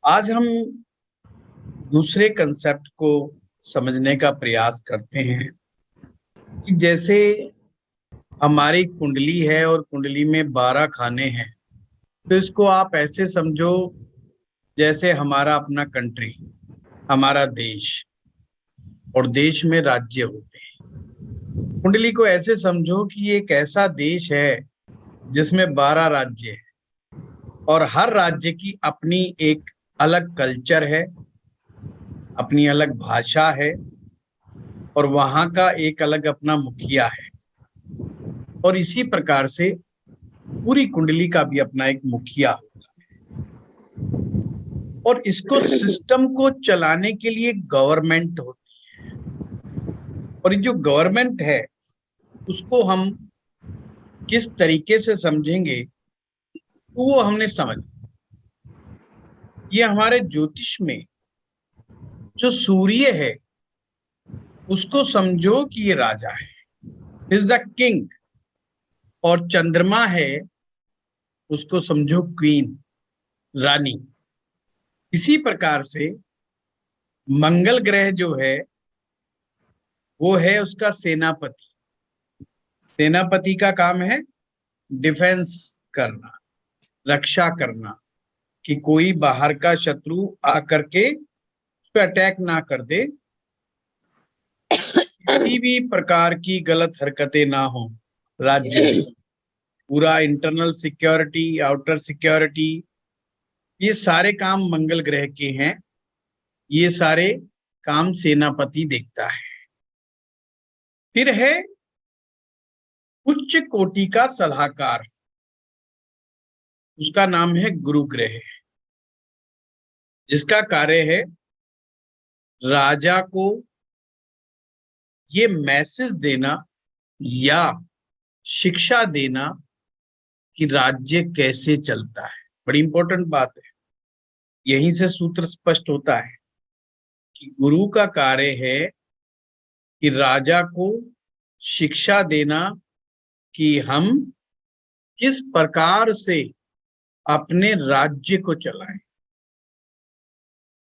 आज हम दूसरे कंसेप्ट को समझने का प्रयास करते हैं कि जैसे हमारी कुंडली है और कुंडली में 12 खाने हैं। तो इसको आप ऐसे समझो जैसे हमारा अपना कंट्री, हमारा देश, और देश में राज्य होते हैं। कुंडली को ऐसे समझो कि ये एक ऐसा देश है जिसमें 12 राज्य है और हर राज्य की अपनी एक अलग कल्चर है, अपनी अलग भाषा है और वहां का एक अलग अपना मुखिया है। और इसी प्रकार से पूरी कुंडली का भी अपना एक मुखिया होता है और इसको सिस्टम को चलाने के लिए गवर्नमेंट होती है। और ये जो गवर्नमेंट है उसको हम किस तरीके से समझेंगे तो वो हमने समझ, ये हमारे ज्योतिष में जो सूर्य है उसको समझो कि ये राजा है, इज द किंग, और चंद्रमा है उसको समझो क्वीन, रानी। इसी प्रकार से मंगल ग्रह जो है वो है उसका सेनापति। सेनापति का काम है डिफेंस करना, रक्षा करना, कि कोई बाहर का शत्रु आकर के उस पर अटैक ना कर दे, किसी भी प्रकार की गलत हरकतें ना हो राज्य में। पूरा इंटरनल सिक्योरिटी, आउटर सिक्योरिटी, ये सारे काम मंगल ग्रह के हैं। ये सारे काम सेनापति देखता है। फिर है उच्च कोटि का सलाहकार, उसका नाम है गुरु ग्रह, जिसका कार्य है राजा को ये मैसेज देना या शिक्षा देना कि राज्य कैसे चलता है। बड़ी इंपॉर्टेंट बात है, यहीं से सूत्र स्पष्ट होता है कि गुरु का कार्य है कि राजा को शिक्षा देना कि हम किस प्रकार से अपने राज्य को चलाएं।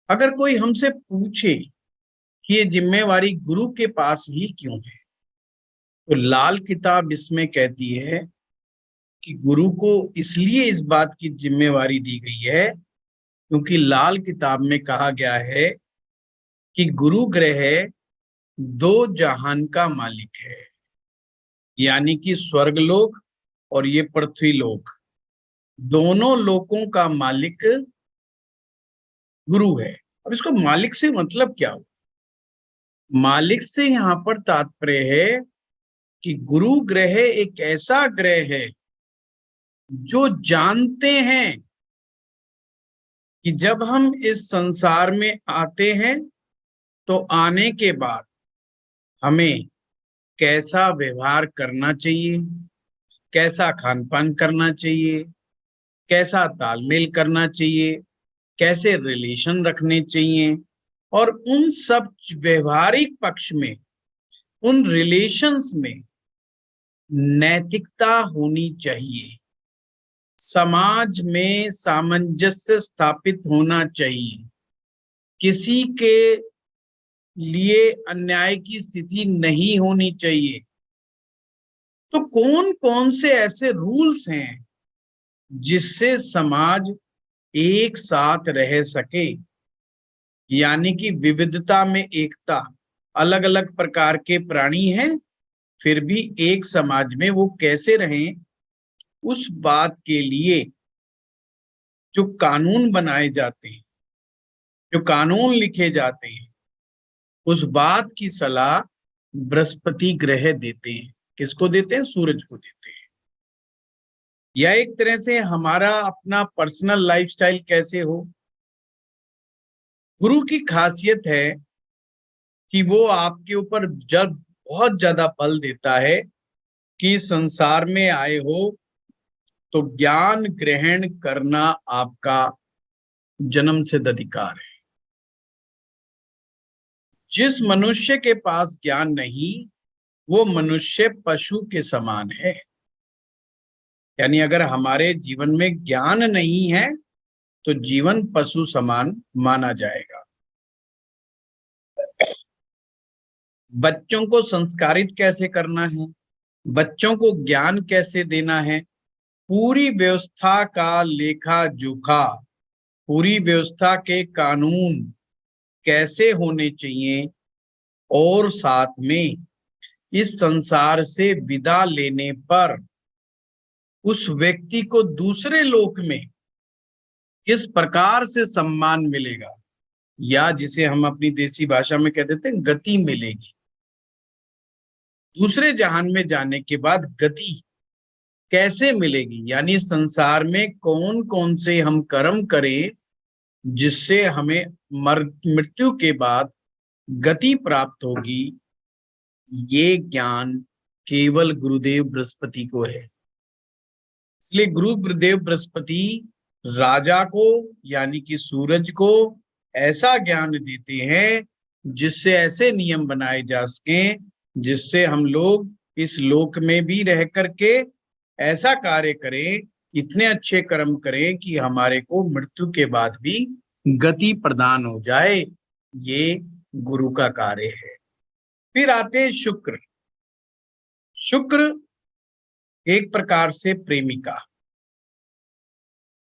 अगर कोई हमसे पूछे कि ये जिम्मेवारी गुरु के पास ही क्यों है, तो लाल किताब इसमें कहती है कि गुरु को इसलिए इस बात की जिम्मेवारी दी गई है क्योंकि लाल किताब में कहा गया है कि गुरु ग्रह 2 जहान का मालिक है, यानी कि स्वर्गलोक और ये पृथ्वी लोक, दोनों लोकों का मालिक गुरु है। अब इसको मालिक से मतलब क्या हो? मालिक से यहाँ पर तात्पर्य है कि गुरु ग्रह एक ऐसा ग्रह है जो जानते हैं कि जब हम इस संसार में आते हैं तो आने के बाद हमें कैसा व्यवहार करना चाहिए, कैसा खान पान करना चाहिए, कैसा तालमेल करना चाहिए, कैसे रिलेशन रखने चाहिए, और उन सब व्यवहारिक पक्ष में, उन रिलेशंस में नैतिकता होनी चाहिए, समाज में सामंजस्य स्थापित होना चाहिए, किसी के लिए अन्याय की स्थिति नहीं होनी चाहिए। तो कौन कौन से ऐसे रूल्स हैं जिससे समाज एक साथ रह सके, यानी कि विविधता में एकता। अलग अलग प्रकार के प्राणी हैं फिर भी एक समाज में वो कैसे रहें, उस बात के लिए जो कानून बनाए जाते हैं, जो कानून लिखे जाते हैं, उस बात की सलाह बृहस्पति ग्रह देते हैं। किसको देते हैं? सूरज को देते हैं। या एक तरह से हमारा अपना पर्सनल लाइफस्टाइल कैसे हो, गुरु की खासियत है कि वो आपके ऊपर जब बहुत ज्यादा बल देता है कि संसार में आए हो तो ज्ञान ग्रहण करना आपका जन्म सिद्ध अधिकार है। जिस मनुष्य के पास ज्ञान नहीं वो मनुष्य पशु के समान है। यानी अगर हमारे जीवन में ज्ञान नहीं है तो जीवन पशु समान माना जाएगा। बच्चों को संस्कारित कैसे करना है, बच्चों को ज्ञान कैसे देना है, पूरी व्यवस्था का लेखा जोखा, पूरी व्यवस्था के कानून कैसे होने चाहिए, और साथ में इस संसार से विदा लेने पर उस व्यक्ति को दूसरे लोक में किस प्रकार से सम्मान मिलेगा, या जिसे हम अपनी देसी भाषा में कह देते हैं गति मिलेगी। दूसरे जहान में जाने के बाद गति कैसे मिलेगी, यानी संसार में कौन कौन से हम कर्म करें जिससे हमें मृत्यु के बाद गति प्राप्त होगी, ये ज्ञान केवल गुरुदेव बृहस्पति को है। इसलिए गुरुदेव बृहस्पति राजा को यानी कि सूरज को ऐसा ज्ञान देते हैं जिससे ऐसे नियम बनाए जा सकें जिससे हम लोग इस लोक में भी रह करके ऐसा कार्य करें, इतने अच्छे कर्म करें कि हमारे को मृत्यु के बाद भी गति प्रदान हो जाए। ये गुरु का कार्य है। फिर आते हैं शुक्र। शुक्र एक प्रकार से प्रेमिका,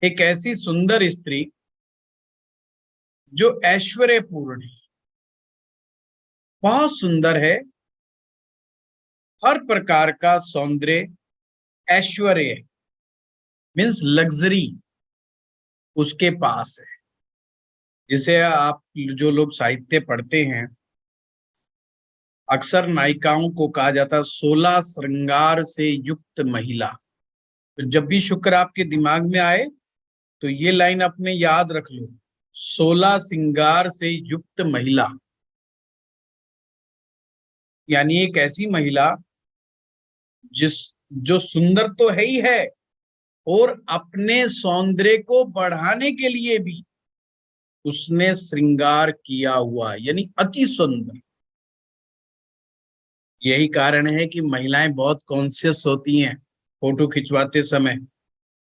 एक ऐसी सुंदर स्त्री जो ऐश्वर्यपूर्ण है, बहुत सुंदर है, हर प्रकार का सौंदर्य, ऐश्वर्य मीन्स लग्जरी उसके पास है। जिसे आप जो लोग साहित्य पढ़ते हैं, अक्सर नायिकाओं को कहा जाता है 16 श्रृंगार से युक्त महिला। तो जब भी शुक्र आपके दिमाग में आए तो ये लाइन अपने याद रख लो, 16 श्रृंगार से युक्त महिला, यानी एक ऐसी महिला जो सुंदर तो है ही है और अपने सौंदर्य को बढ़ाने के लिए भी उसने श्रृंगार किया हुआ, यानी अति सुंदर। यही कारण है कि महिलाएं बहुत कॉन्शियस होती हैं फोटो खिंचवाते समय,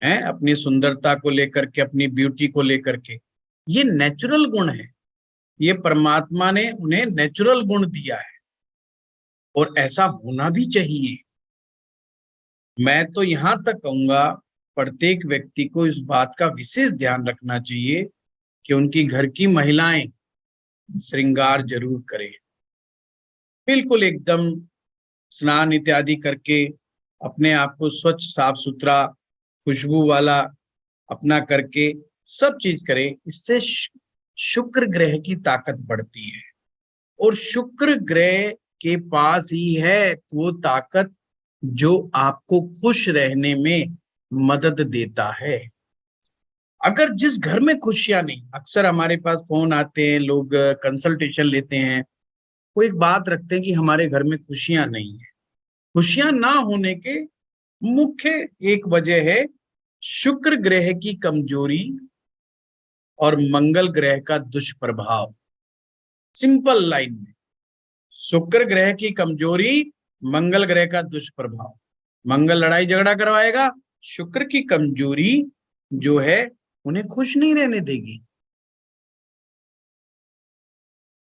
हैं अपनी सुंदरता को लेकर के, अपनी ब्यूटी को लेकर के। ये नेचुरल गुण है, ये परमात्मा ने उन्हें नेचुरल गुण दिया है और ऐसा होना भी चाहिए। मैं तो यहां तक कहूंगा प्रत्येक व्यक्ति को इस बात का विशेष ध्यान रखना चाहिए कि उनकी घर की महिलाएं श्रृंगार जरूर करें, बिल्कुल एकदम स्नान इत्यादि करके अपने आप को स्वच्छ साफ सुथरा खुशबू वाला अपना करके सब चीज करें। इससे शुक्र ग्रह की ताकत बढ़ती है और शुक्र ग्रह के पास ही है वो ताकत जो आपको खुश रहने में मदद देता है। अगर जिस घर में खुशियां नहीं, अक्सर हमारे पास फोन आते हैं, लोग कंसल्टेशन लेते हैं, वो एक बात रखते हैं कि हमारे घर में खुशियां नहीं है। खुशियां ना होने के मुख्य एक वजह है शुक्र ग्रह की कमजोरी और मंगल ग्रह का दुष्प्रभाव। सिंपल लाइन में, शुक्र ग्रह की कमजोरी, मंगल ग्रह का दुष्प्रभाव। मंगल लड़ाई झगड़ा करवाएगा, शुक्र की कमजोरी जो है उन्हें खुश नहीं रहने देगी।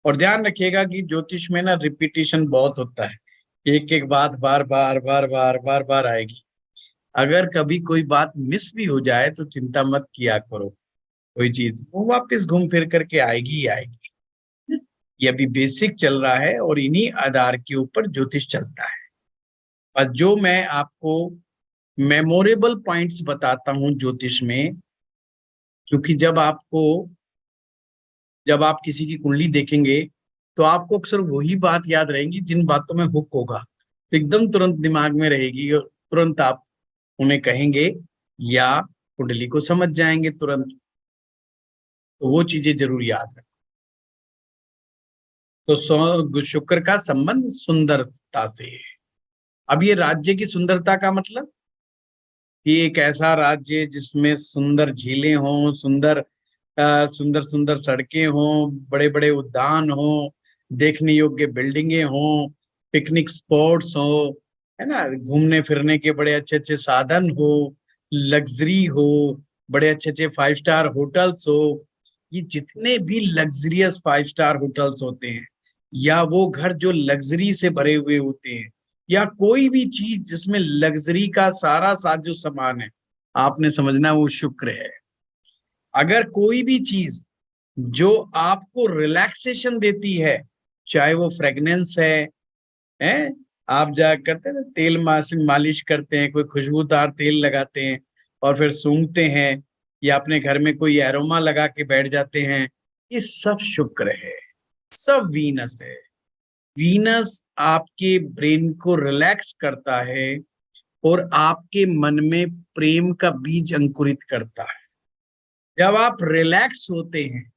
और ध्यान रखिएगा कि ज्योतिष में ना रिपीटिशन बहुत होता है, एक एक बात बार बार बार बार बार बार आएगी। अगर कभी कोई बात मिस भी हो जाए तो चिंता मत किया करो, कोई चीज वो वापस घूम फिर करके आएगी ही आएगी। ये अभी बेसिक चल रहा है और इन्हीं आधार के ऊपर ज्योतिष चलता है। बस जो मैं आपको मेमोरेबल पॉइंट्स बताता हूं ज्योतिष में, क्योंकि जब आप किसी की कुंडली देखेंगे तो आपको अक्सर वही बात याद रहेगी जिन बातों में हुक होगा, एकदम तुरंत दिमाग में रहेगी और तुरंत आप उन्हें कहेंगे या कुंडली को समझ जाएंगे तुरंत। तो वो चीजें जरूर याद रखें। तो शुक्र का संबंध सुंदरता से है। अब ये राज्य की सुंदरता का मतलब कि एक ऐसा राज्य जिसमें सुंदर झीलें हों, सुंदर सुंदर सड़कें हों, बड़े बड़े उद्यान हों, देखने योग्य बिल्डिंगें हों, पिकनिक स्पॉट्स हो, है ना, घूमने फिरने के बड़े अच्छे अच्छे साधन हो, लग्जरी हो, बड़े अच्छे अच्छे 5 स्टार होटल्स हो, ये जितने भी लग्जरियस 5 स्टार होटल्स होते हैं, या वो घर जो लग्जरी से भरे हुए होते हैं, या कोई भी चीज जिसमें लग्जरी का सारा साजो सामान है, आपने समझना वो शुक्र है। अगर कोई भी चीज जो आपको रिलैक्सेशन देती है, चाहे वो फ्रेगनेंस है, आप जा करते हैं ना तेल मालिश करते हैं, कोई खुशबूदार तेल लगाते हैं और फिर सूंघते हैं, या अपने घर में कोई एरोमा लगा के बैठ जाते हैं, ये सब शुक्र है, सब वीनस है। वीनस आपके ब्रेन को रिलैक्स करता है और आपके मन में प्रेम का बीज अंकुरित करता है। जब आप रिलैक्स होते हैं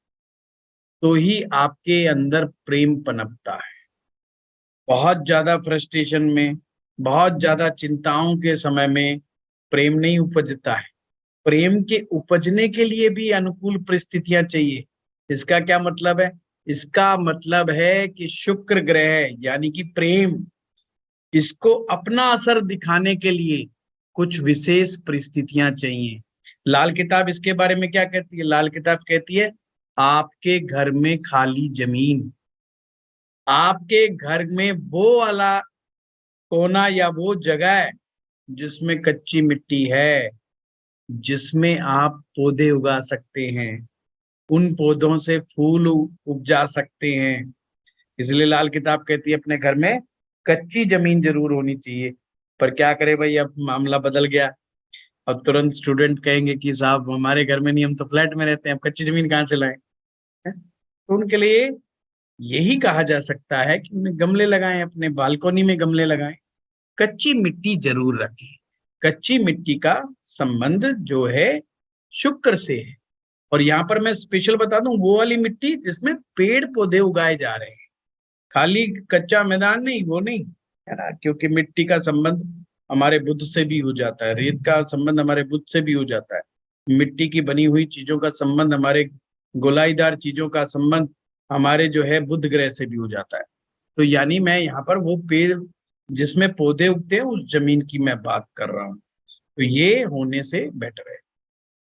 तो ही आपके अंदर प्रेम पनपता है। बहुत ज्यादा फ्रस्ट्रेशन में, बहुत ज्यादा चिंताओं के समय में प्रेम नहीं उपजता है। प्रेम के उपजने के लिए भी अनुकूल परिस्थितियां चाहिए। इसका क्या मतलब है? इसका मतलब है कि शुक्र ग्रह यानी कि प्रेम, इसको अपना असर दिखाने के लिए कुछ विशेष परिस्थितियां चाहिए। लाल किताब इसके बारे में क्या कहती है? लाल किताब कहती है आपके घर में खाली जमीन, आपके घर में वो वाला कोना या वो जगह है जिसमें कच्ची मिट्टी है, जिसमें आप पौधे उगा सकते हैं, उन पौधों से फूल उपजा सकते हैं। इसलिए लाल किताब कहती है अपने घर में कच्ची जमीन जरूर होनी चाहिए। पर क्या करे भाई, अब मामला बदल गया। अब तुरंत स्टूडेंट कहेंगे कि साहब हमारे घर में नहीं, हम तो फ्लैट में रहते हैं, अब कच्ची जमीन कहाँ से लाएं? तो उनके लिए यही कहा जा सकता है कि उन्हें गमले लगाएं, अपने बालकोनी में गमले लगाएं, कच्ची मिट्टी जरूर रखें। कच्ची मिट्टी का संबंध जो है शुक्र से है। और यहाँ पर मैं स्पेशल बता दूं, वो वाली मिट्टी जिसमें पेड़ पौधे उगाए जा रहे हैं, खाली कच्चा मैदान नहीं, वो नहीं, है ना। क्योंकि मिट्टी का संबंध हमारे बुद्ध से भी हो जाता है, रेत का संबंध हमारे बुद्ध से भी हो जाता है, मिट्टी की बनी हुई चीजों का संबंध, हमारे गोलाईदार चीजों का संबंध हमारे जो है बुध ग्रह से भी हो जाता है। तो यानी मैं यहाँ पर वो पेड़ जिसमें पौधे उगते हैं उस जमीन की मैं बात कर रहा हूँ। तो ये होने से बेटर है।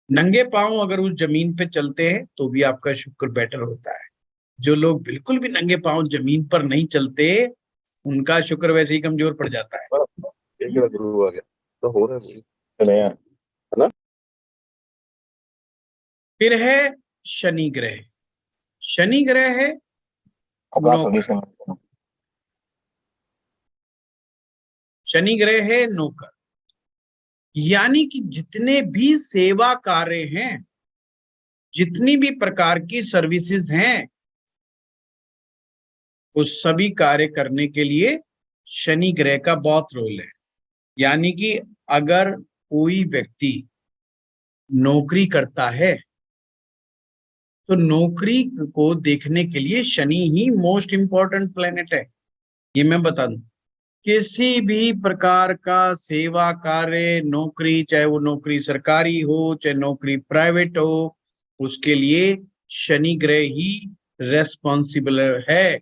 नंगे पांव अगर उस जमीन पे चलते हैं तो भी आपका शुक्र बेटर होता है। जो लोग बिल्कुल भी नंगे पांव जमीन पर नहीं चलते, उनका शुक्र वैसे ही कमजोर पड़ जाता है। गुरु आ गया तो हो रहा है ना। फिर है शनि ग्रह। शनि ग्रह है नौकर। शनि ग्रह है नौकर, यानी कि जितने भी सेवा कार्य हैं, जितनी भी प्रकार की सर्विसेज हैं, उस सभी कार्य करने के लिए शनि ग्रह का बहुत रोल है। यानी कि अगर कोई व्यक्ति नौकरी करता है तो नौकरी को देखने के लिए शनि ही मोस्ट इंपॉर्टेंट प्लेनेट है। ये मैं बता दूं, किसी भी प्रकार का सेवा कार्य, नौकरी, चाहे वो नौकरी सरकारी हो चाहे नौकरी प्राइवेट हो, उसके लिए शनि ग्रह ही रेस्पॉन्सिबल है।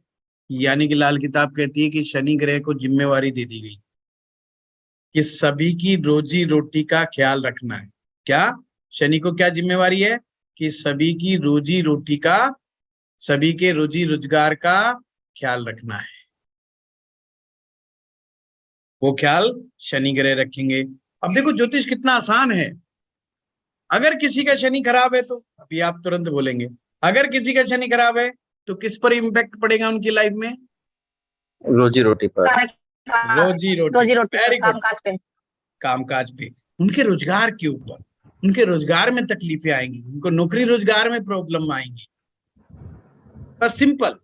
यानी कि लाल किताब कहती है कि शनि ग्रह को जिम्मेवारी दे दी गई कि सभी की रोजी रोटी का ख्याल रखना है। क्या शनि को क्या जिम्मेवारी है? कि सभी की रोजी रोटी का, सभी के रोजी रोजगार का ख्याल रखना है। वो ख्याल शनि ग्रह रखेंगे। अब देखो ज्योतिष कितना आसान है। अगर किसी का शनि खराब है तो अभी आप तुरंत बोलेंगे, अगर किसी का शनि खराब है तो किस पर इम्पैक्ट पड़ेगा उनकी लाइफ में? रोजी रोटी पर। रोजी रोटी वेरी गुड, कामकाज पे, कामकाज पे, उनके रोजगार के ऊपर, उनके रोजगार में तकलीफें आएंगी, उनको नौकरी रोजगार में प्रॉब्लम आएंगी। बस सिंपल।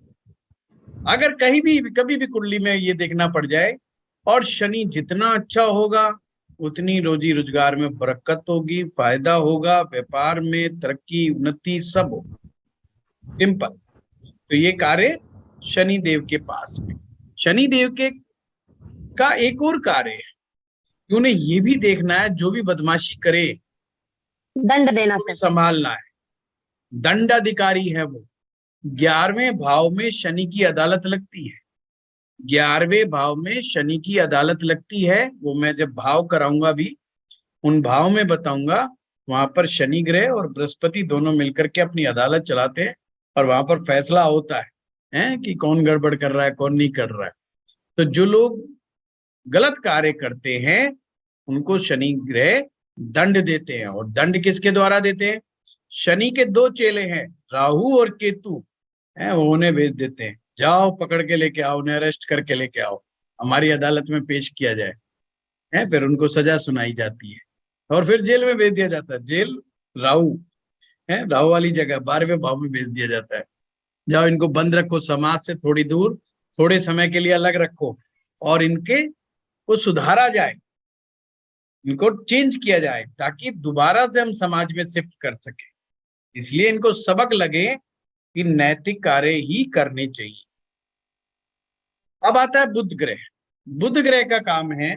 अगर कहीं भी कभी भी कुंडली में ये देखना पड़ जाए और शनि जितना अच्छा होगा उतनी रोजी रोजगार में बरकत होगी, फायदा होगा, व्यापार में तरक्की, उन्नति सब होगा। सिंपल। तो ये कार्य शनि देव के पास है। शनि देव के का एक और कार्य है कि उन्हें ये भी देखना है जो भी बदमाशी करे दंड देना संभालना है। दंड अधिकारी है वो। 11वें भाव में शनि की अदालत लगती है। 11वें भाव में शनि की अदालत लगती है। वो मैं जब भाव कराऊंगा भी उन भाव में बताऊंगा वहां पर शनि ग्रह और बृहस्पति दोनों मिलकर के अपनी अदालत चलाते हैं और वहां पर फैसला होता है कि कौन गड़बड़ कर रहा है कौन नहीं कर रहा है। तो जो लोग गलत कार्य करते हैं उनको शनि ग्रह दंड देते हैं। और दंड किसके द्वारा देते हैं? शनि के दो चेले हैं, राहु और केतु, वो उन्हें भेज देते हैं, जाओ पकड़ के लेके आओ, उन्हें अरेस्ट करके लेके आओ, हमारी अदालत में पेश किया जाए। फिर उनको सजा सुनाई जाती है और फिर जेल में भेज दिया जाता है। जेल राहु राहु वाली जगह 12वें भाव में भेज दिया जाता है। जाओ इनको बंद रखो, समाज से थोड़ी दूर, थोड़े समय के लिए अलग रखो और इनके को सुधारा जाए, इनको चेंज किया जाए ताकि दोबारा से हम समाज में शिफ्ट कर सके। इसलिए इनको सबक लगे कि नैतिक कार्य ही करने चाहिए। अब आता है बुध ग्रह। बुध ग्रह का काम है,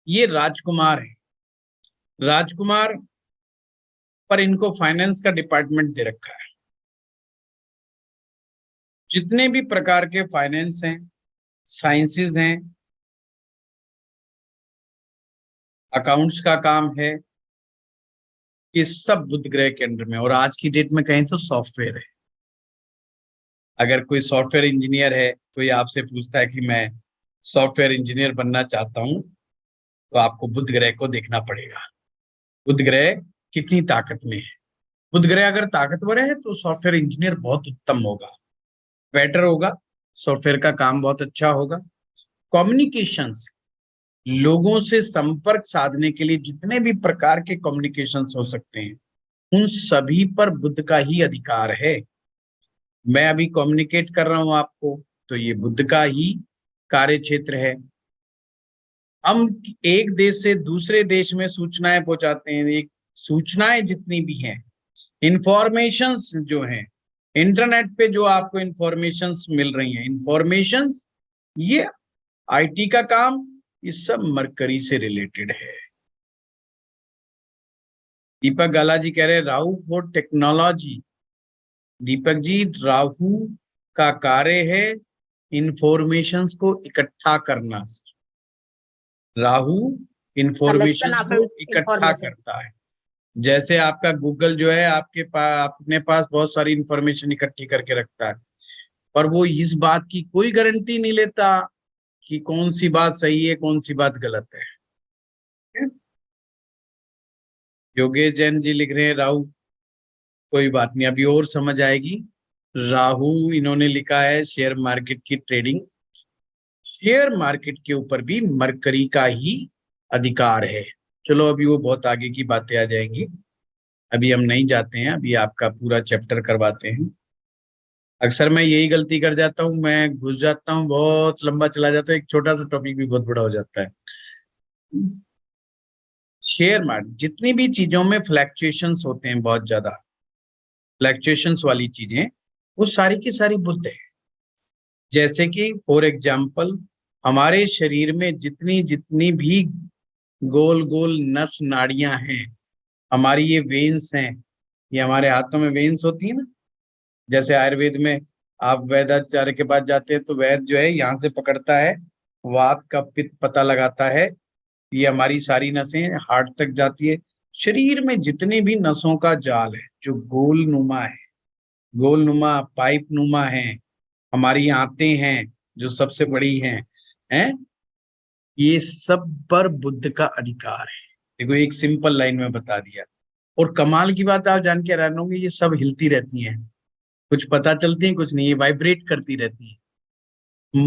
ये राजकुमार है। राजकुमार पर इनको फाइनेंस का डिपार्टमेंट दे रखा है। जितने भी प्रकार के फाइनेंस हैं, साइंसेस हैं, अकाउंट्स का काम है, ये सब बुध ग्रह के अंडर में। और आज की डेट में कहें तो सॉफ्टवेयर है। अगर कोई सॉफ्टवेयर इंजीनियर है, कोई आपसे पूछता है कि मैं सॉफ्टवेयर इंजीनियर बनना चाहता हूं, तो आपको बुध ग्रह को देखना पड़ेगा। बुध ग्रह कितनी ताकत में है। बुध ग्रह अगर ताकतवर है तो सॉफ्टवेयर इंजीनियर बहुत उत्तम होगा, बेटर होगा, सॉफ्टवेयर का काम बहुत अच्छा होगा। कम्युनिकेशंस, लोगों से संपर्क साधने के लिए जितने भी प्रकार के कम्युनिकेशंस हो सकते हैं, उन सभी पर बुध का ही अधिकार है। मैं अभी कम्युनिकेट कर रहा हूं आपको, तो ये बुध का ही कार्य क्षेत्र है। हम एक देश से दूसरे देश में सूचनाएं पहुंचाते हैं। एक सूचनाएं जितनी भी हैं, इंफॉर्मेशंस जो हैं, इंटरनेट पे जो आपको इंफॉर्मेशंस मिल रही हैं, इंफॉर्मेशंस, ये आईटी का काम, ये सब मरकरी से रिलेटेड है। दीपक गाला जी कह रहे हैं राहु फॉर टेक्नोलॉजी। दीपक जी, राहु का कार्य है इंफॉर्मेशंस को इकट्ठा करना। राहु इंफॉर्मेशंस को इकट्ठा करता है। जैसे आपका गूगल जो है आपके पास, अपने पास बहुत सारी इंफॉर्मेशन इकट्ठी करके रखता है, पर वो इस बात की कोई गारंटी नहीं लेता कि कौन सी बात सही है कौन सी बात गलत है। योगेश जैन जी लिख रहे हैं राहु, कोई बात नहीं, अभी और समझ आएगी। राहु इन्होंने लिखा है शेयर मार्केट की ट्रेडिंग। शेयर मार्केट के ऊपर भी मरकरी का ही अधिकार है। चलो अभी वो बहुत आगे की बातें आ जाएंगी, अभी हम नहीं जाते हैं, अभी आपका पूरा चैप्टर करवाते हैं। अक्सर मैं यही गलती कर जाता हूँ, मैं घुस जाता हूँ, बहुत लंबा चला जाता है, एक छोटा सा टॉपिक भी बहुत बड़ा हो जाता है। शेयर मार्केट, जितनी भी चीजों में फ्लैक्चुएशंस होते हैं, बहुत ज्यादा फ्लैक्चुएशंस वाली चीजें, वो सारी की सारी बुध है। जैसे कि फॉर एग्जाम्पल, हमारे शरीर में जितनी जितनी भी गोल गोल नस नाड़ियां हैं, हमारी ये वेन्स हैं, ये हमारे हाथों में वेन्स होती है ना। जैसे आयुर्वेद में आप वैद्याचार्य के पास जाते हैं तो वैद्य जो है यहाँ से पकड़ता है, वात का पित्त पता लगाता है, ये हमारी सारी नसें हार्ट तक जाती है। शरीर में जितने भी नसों का जाल है जो गोल नुमा है, गोल नुमा पाइप नुमा है, हमारी आंतें हैं जो सबसे बड़ी हैं, ये सब पर बुद्ध का अधिकार है। देखो एक सिंपल लाइन में बता दिया। और कमाल की बात आप जान के हैरान होंगे, ये सब हिलती रहती हैं, कुछ पता चलती है कुछ नहीं, ये वाइब्रेट करती रहती है।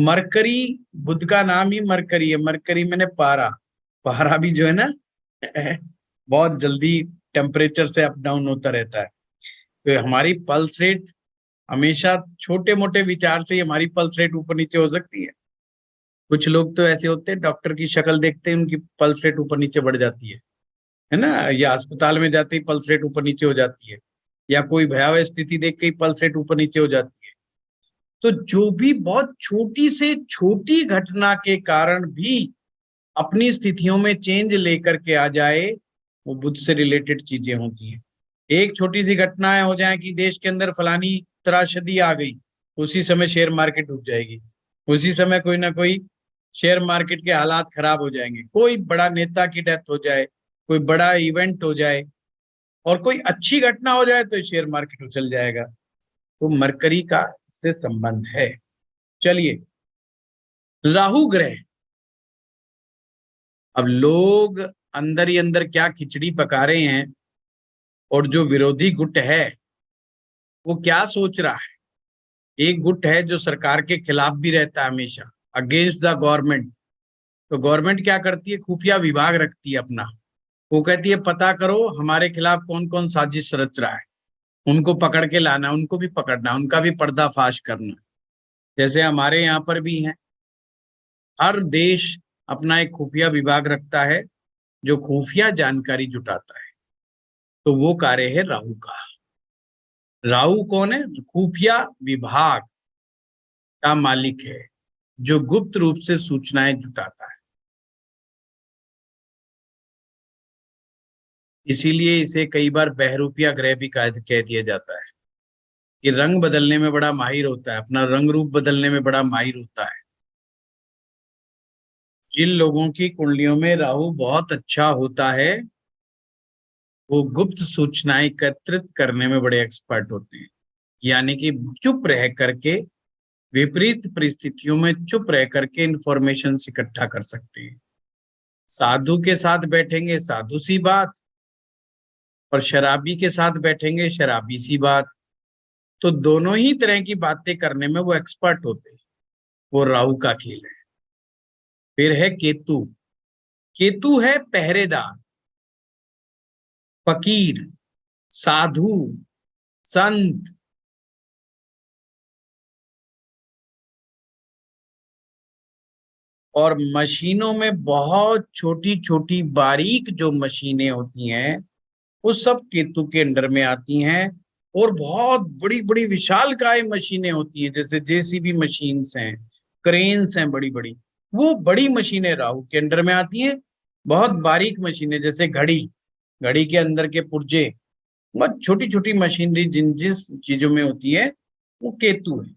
मरकरी, बुध का नाम ही मरकरी है। मरकरी मैंने पारा, पारा भी जो है ना बहुत जल्दी टेम्परेचर से अप डाउन होता रहता है। तो हमारी पल्स रेट हमेशा, छोटे मोटे विचार से ही हमारी पल्स रेट ऊपर नीचे हो सकती है। कुछ लोग तो ऐसे होते हैं, डॉक्टर की शक्ल देखते हैं उनकी पल्स रेट ऊपर नीचे बढ़ जाती है ना, या अस्पताल में जाते ही पल्स रेट ऊपर नीचे हो जाती है, या कोई भयावह स्थिति देख के ही पल्स रेट ऊपर नीचे हो जाती है। तो जो भी बहुत छोटी से छोटी घटना के कारण भी अपनी स्थितियों में चेंज लेकर के आ जाए, वो बुद्ध से रिलेटेड चीजें होती हैं। एक छोटी सी घटनाएं हो जाए कि देश के अंदर फलानी त्रासदी आ गई, उसी समय शेयर मार्केट उठ जाएगी, उसी समय कोई ना कोई शेयर मार्केट के हालात खराब हो जाएंगे। कोई बड़ा नेता की डेथ हो जाए, कोई बड़ा इवेंट हो जाए, और कोई अच्छी घटना हो जाए तो शेयर मार्केट उछल जाएगा। तो मरकरी का से संबंध है। चलिए, राहु ग्रह। अब लोग अंदर ही अंदर क्या खिचड़ी पका रहे हैं, और जो विरोधी गुट है वो क्या सोच रहा है। एक गुट है जो सरकार के खिलाफ भी रहता है हमेशा, अगेंस्ट द गवर्नमेंट। तो गवर्नमेंट क्या करती है, खुफिया विभाग रखती है अपना। वो कहती है पता करो हमारे खिलाफ कौन कौन साजिश रच रहा है, उनको पकड़ के लाना, उनको भी पकड़ना, उनका भी पर्दाफाश करना। जैसे हमारे यहाँ पर भी है, हर देश अपना एक खुफिया विभाग रखता है जो खुफिया जानकारी जुटाता है। तो वो कार्य है राहु का। राहु कौन है, खुफिया विभाग का मालिक है, जो गुप्त रूप से सूचनाएं जुटाता है। इसीलिए इसे कई बार बहरूपिया ग्रह भी कह दिया जाता है। ये रंग बदलने में बड़ा माहिर होता है, अपना रंग रूप बदलने में बड़ा माहिर होता है। जिन लोगों की कुंडलियों में राहु बहुत अच्छा होता है वो गुप्त सूचनाएं एकत्रित करने में बड़े एक्सपर्ट होते हैं। यानी कि चुप रह करके, विपरीत परिस्थितियों में चुप रह करके इंफॉर्मेशन इकट्ठा कर सकते हैं। साधु के साथ बैठेंगे साधु सी बात, और शराबी के साथ बैठेंगे शराबी सी बात। तो दोनों ही तरह की बातें करने में वो एक्सपर्ट होते हैं। वो राहु का खेल है। फिर है केतु। केतु है पहरेदार, फकीर, साधु, संत। और मशीनों में बहुत छोटी छोटी बारीक जो मशीनें होती हैं वो सब केतु के अंडर में आती हैं। और बहुत बड़ी बड़ी विशालकाय मशीनें होती हैं, जैसे जेसीबी मशीन्स हैं, क्रेन्स हैं बड़ी बड़ी, वो बड़ी मशीनें राहु के अंडर में आती हैं। बहुत बारीक मशीनें जैसे घड़ी, घड़ी के अंदर के पुर्जे, बहुत छोटी छोटी मशीनरी जिन जिस चीजों में होती है वो केतु है।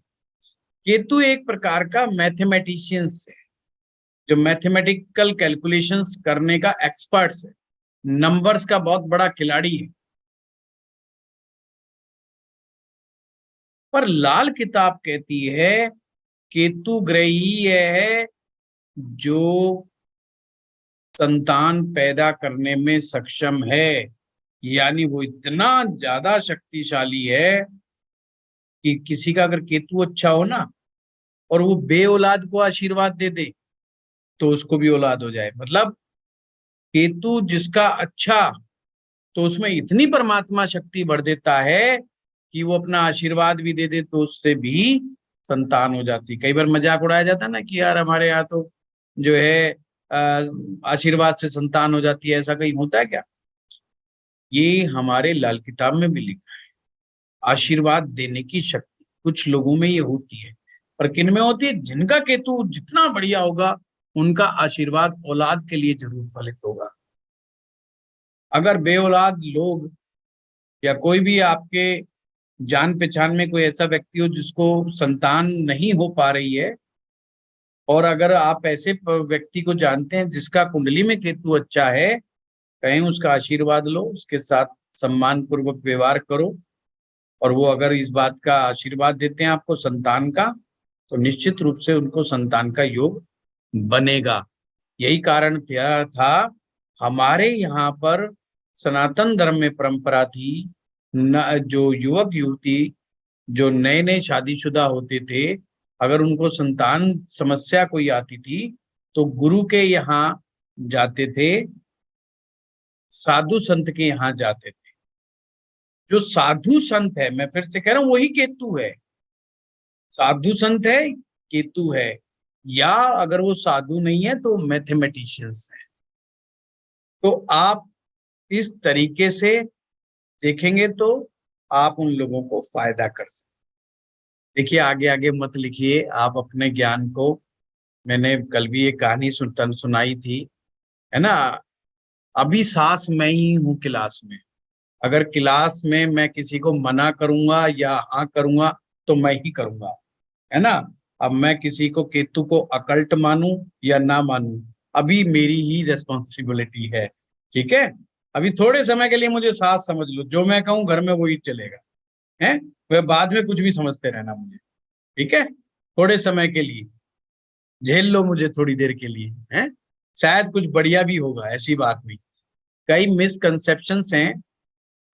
केतु एक प्रकार का मैथमेटिशियंस है, जो मैथमेटिकल कैलकुलेशंस करने का एक्सपर्ट्स है, नंबर्स का बहुत बड़ा खिलाड़ी है। पर लाल किताब कहती है केतु ग्रह ही है जो संतान पैदा करने में सक्षम है। यानी वो इतना ज्यादा शक्तिशाली है कि किसी का अगर केतु अच्छा हो ना, और वो बे औलाद को आशीर्वाद दे दे तो उसको भी औलाद हो जाए। मतलब केतु जिसका अच्छा, तो उसमें इतनी परमात्मा शक्ति भर देता है कि वो अपना आशीर्वाद भी दे दे तो उससे भी संतान हो जाती। कई बार मजाक उड़ाया जाता है ना कि यार हमारे यहाँ तो जो है आशीर्वाद से संतान हो जाती है, ऐसा कहीं होता है क्या? ये हमारे लाल किताब में भी लिखा है। आशीर्वाद देने की शक्ति कुछ लोगों में ये होती है, पर किन में होती है? जिनका केतु जितना बढ़िया होगा उनका आशीर्वाद औलाद के लिए जरूर फलित होगा। अगर बे औलाद लोग या कोई भी आपके जान पहचान में कोई ऐसा व्यक्ति हो जिसको संतान नहीं हो पा रही है, और अगर आप ऐसे व्यक्ति को जानते हैं जिसका कुंडली में केतु अच्छा है, कहीं उसका आशीर्वाद लो, उसके साथ सम्मान पूर्वक व्यवहार करो, और वो अगर इस बात का आशीर्वाद देते हैं आपको संतान का, तो निश्चित रूप से उनको संतान का योग बनेगा। यही कारण था हमारे यहाँ पर सनातन धर्म में परंपरा थी न, जो युवक युवती जो नए नए शादीशुदा होते थे, अगर उनको संतान समस्या कोई आती थी तो गुरु के यहाँ जाते थे, साधु संत के यहाँ जाते थे। जो साधु संत है, मैं फिर से कह रहा हूं, वही केतु है। साधु संत है, केतु है। या अगर वो साधु नहीं है तो मैथमेटिशियंस है। तो आप इस तरीके से देखेंगे तो आप उन लोगों को फायदा कर सकते। देखिए, आगे आगे मत लिखिए, आप अपने ज्ञान को, मैंने कल भी एक कहानी सुनाई थी, है ना? अभी सास मैं ही हूँ क्लास में। अगर क्लास में मैं किसी को मना करूंगा या हाँ करूंगा तो मैं ही करूंगा, है ना? अब मैं किसी को केतु को अकल्ट मानूं या ना मानूं, अभी मेरी ही रेस्पॉन्सिबिलिटी है। ठीक है? अभी थोड़े समय के लिए मुझे सास समझ लो, जो मैं कहूँ घर में वही चलेगा, है। वह बाद में कुछ भी समझते रहना मुझे, ठीक है। थोड़े समय के लिए झेल लो मुझे, थोड़ी देर के लिए, है। शायद कुछ बढ़िया भी होगा, ऐसी बात नहीं। कई मिसकंसेप्शंस हैं,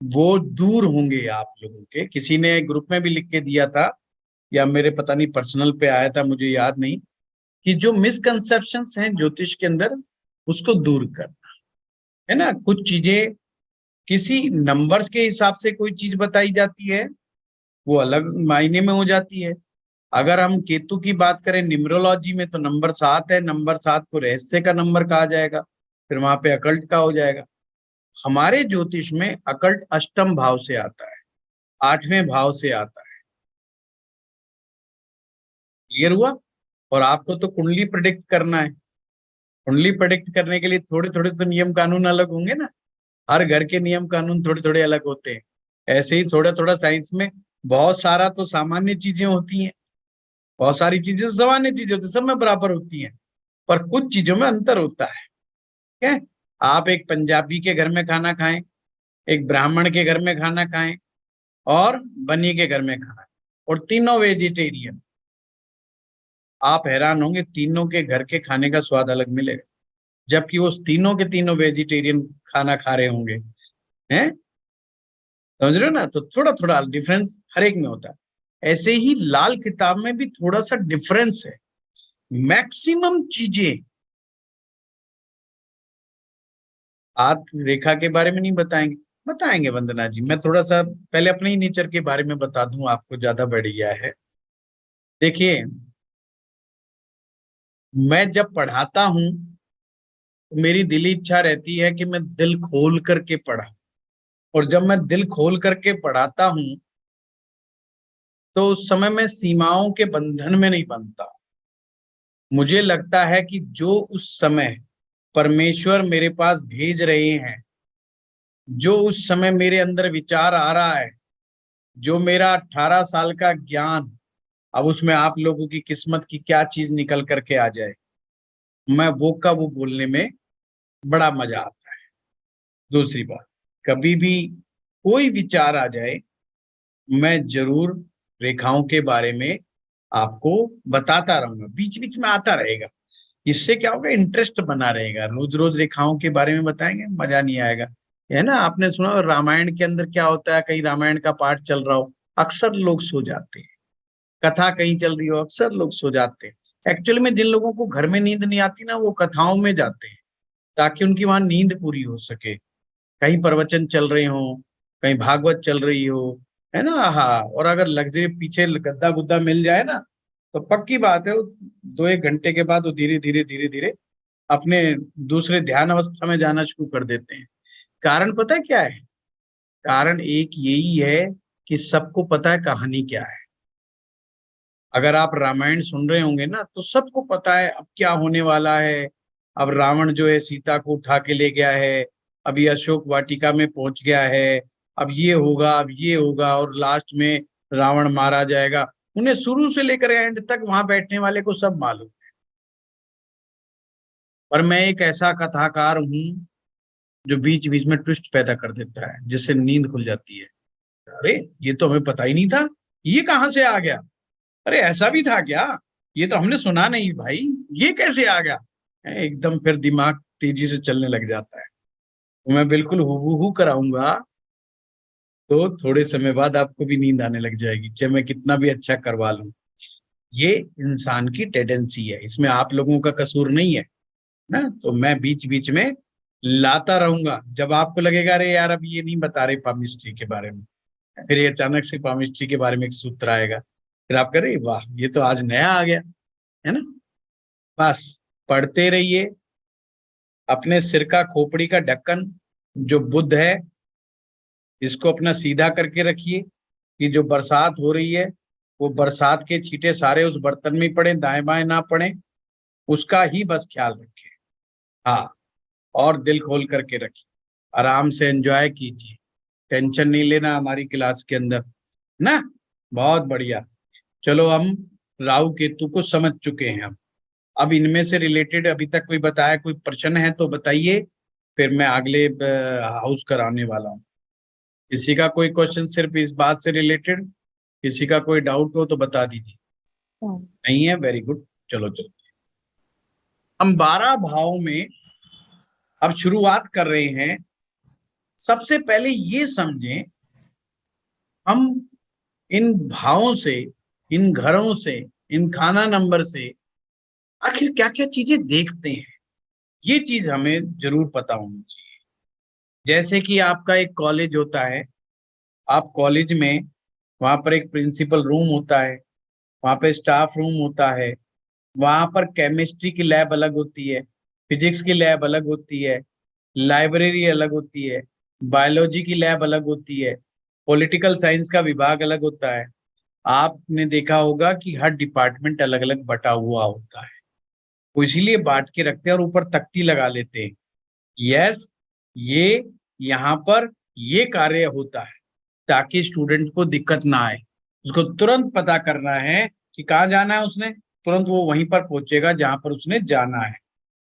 वो दूर होंगे आप लोगों के। किसी ने ग्रुप में भी लिख के दिया था, या मेरे पता नहीं पर्सनल पे आया था, मुझे याद नहीं, कि जो मिसकंसेप्शंस हैं ज्योतिष के अंदर, उसको दूर करना, है ना। कुछ चीजें किसी नंबर्स के हिसाब से कोई चीज बताई जाती है, वो अलग मायने में हो जाती है। अगर हम केतु की बात करें न्यूमरोलॉजी में, तो नंबर 7 है, नंबर 7 को रहस्य का नंबर कहा जाएगा, फिर वहां पे अकल्ट का हो जाएगा। हमारे ज्योतिष में अकल्ट अष्टम भाव से आता है, 8वें भाव से आता है। क्लियर हुआ। और आपको तो कुंडली प्रेडिक्ट करना है। कुंडली प्रेडिक्ट करने के लिए थोड़े थोड़े तो नियम कानून अलग होंगे ना। हर घर के नियम कानून थोड़े थोड़े अलग होते हैं। ऐसे ही थोड़ा थोड़ा साइंस में बहुत सारा तो सामान्य चीजें होती हैं, बहुत सारी चीजें तो सामान्य चीजें होती है, सब में बराबर होती हैं, पर कुछ चीजों में अंतर होता है। ठीक है। आप एक पंजाबी के घर में खाना खाएं, एक ब्राह्मण के घर में खाना खाएं, और बनी के घर में खाना खाएं, और तीनों वेजिटेरियन, आप हैरान होंगे, तीनों के घर के खाने का स्वाद अलग मिलेगा, जबकि वो तीनों के तीनों वेजिटेरियन खाना खा रहे होंगे, हैं। समझ रहे हो ना। तो थोड़ा थोड़ा डिफरेंस हर एक में होता है। ऐसे ही लाल किताब में भी थोड़ा सा डिफरेंस है। मैक्सिमम चीजें आप रेखा के बारे में नहीं बताएंगे, बताएंगे वंदना जी। मैं थोड़ा सा पहले अपने ही नेचर के बारे में बता दूं आपको, ज्यादा बढ़िया है। देखिए, मैं जब पढ़ाता हूं तो मेरी दिली इच्छा रहती है कि मैं दिल खोल करके पढ़ा, और जब मैं दिल खोल करके पढ़ाता हूं तो उस समय मैं सीमाओं के बंधन में नहीं बनता। मुझे लगता है कि जो उस समय परमेश्वर मेरे पास भेज रहे हैं, जो उस समय मेरे अंदर विचार आ रहा है, जो मेरा 18 साल का ज्ञान, अब उसमें आप लोगों की किस्मत की क्या चीज निकल करके आ जाए, मैं वो का वो बोलने में बड़ा मजा आता है। दूसरी बात, कभी भी कोई विचार आ जाए, मैं जरूर रेखाओं के बारे में आपको बताता रहूंगा, बीच बीच में आता रहेगा। इससे क्या होगा, इंटरेस्ट बना रहेगा। रोज रोज रेखाओं के बारे में बताएंगे, मजा नहीं आएगा, है ना। आपने सुना रामायण के अंदर क्या होता है, कहीं रामायण का पाठ चल रहा हो, अक्सर लोग सो जाते हैं। कथा कहीं चल रही हो, अक्सर लोग सो जाते हैं। एक्चुअली में जिन लोगों को घर में नींद नहीं आती ना, वो कथाओं में जाते हैं, ताकि उनकी वहां नींद पूरी हो सके। कहीं प्रवचन चल रहे हो, कहीं भागवत चल रही हो, है ना। हाँ, और अगर लग्जरी पीछे गद्दा गुद्दा मिल जाए ना, तो पक्की बात है, वो 2-1 घंटे के बाद वो धीरे धीरे धीरे धीरे अपने दूसरे ध्यान अवस्था में जाना शुरू कर देते हैं। कारण पता है क्या है? कारण एक यही है कि सबको पता है कहानी क्या है। अगर आप रामायण सुन रहे होंगे ना, तो सबको पता है अब क्या होने वाला है। अब रावण जो है सीता को उठा के ले गया है, अभी अशोक वाटिका में पहुंच गया है, अब ये होगा, अब ये होगा, और लास्ट में रावण मारा जाएगा। उन्हें शुरू से लेकर एंड तक वहां बैठने वाले को सब मालूम। पर मैं एक ऐसा कथाकार हूं जो बीच बीच में ट्विस्ट पैदा कर देता है, जिससे नींद खुल जाती है। अरे, ये तो हमें पता ही नहीं था, ये कहाँ से आ गया? अरे, ऐसा भी था क्या? ये तो हमने सुना नहीं भाई, ये कैसे आ गया? एकदम फिर दिमाग तेजी से चलने लग जाता है। तो मैं बिल्कुल हूबहू कराऊंगा, तो थोड़े समय बाद आपको भी नींद आने लग जाएगी, चाहे मैं कितना भी अच्छा करवा लूं। ये इंसान की टेंडेंसी है, इसमें आप लोगों का कसूर नहीं है ना। तो मैं बीच बीच में लाता रहूंगा, जब आपको लगेगा अरे यार अब ये नहीं बता रहे पामिस्ट्री के बारे में, फिर ये अचानक से पामिस्ट्री के बारे में एक सूत्र आएगा, फिर आप कह रहे वाह, ये तो आज नया आ गया, है ना। बस पढ़ते रहिए। अपने सिर का खोपड़ी का ढक्कन जो बुध है, इसको अपना सीधा करके रखिए, कि जो बरसात हो रही है वो बरसात के छींटे सारे उस बर्तन में ही पड़े, दाएं बाएं ना पड़े, उसका ही बस ख्याल रखिए। हाँ, और दिल खोल करके रखिए, आराम से एंजॉय कीजिए, टेंशन नहीं लेना हमारी क्लास के अंदर ना। बहुत बढ़िया। चलो, हम राहु केतु को समझ चुके हैं। हम अब इनमें से रिलेटेड अभी तक कोई बताया, कोई प्रश्न है तो बताइए, फिर मैं अगले हाउस कराने वाला हूँ। किसी का कोई क्वेश्चन सिर्फ इस बात से रिलेटेड, किसी का कोई डाउट हो तो बता दीजिए। नहीं है, वेरी गुड। चलो चलो, हम 12 भाव में अब शुरुआत कर रहे हैं। सबसे पहले ये समझें, हम इन भावों से, इन घरों से, इन खाना नंबर से आखिर क्या क्या चीजें देखते हैं, ये चीज हमें जरूर पता होनी चाहिए। जैसे कि आपका एक कॉलेज होता है, आप कॉलेज में, वहां पर एक प्रिंसिपल रूम होता है, वहां पे स्टाफ रूम होता है, वहां पर केमिस्ट्री की लैब अलग होती है, फिजिक्स की लैब अलग होती है, लाइब्रेरी अलग होती है, बायोलॉजी की लैब अलग होती है, पॉलिटिकल साइंस का विभाग अलग होता है। आपने देखा होगा कि हर डिपार्टमेंट अलग अलग बटा हुआ होता है, वो इसीलिए बांट के रखते हैं और ऊपर तख्ती लगा लेते हैं, यस ये यहाँ पर ये कार्य होता है, ताकि स्टूडेंट को दिक्कत ना आए। उसको तुरंत पता करना है कि कहाँ जाना है उसने, तुरंत वो वहीं पर पहुंचेगा जहां पर उसने जाना है,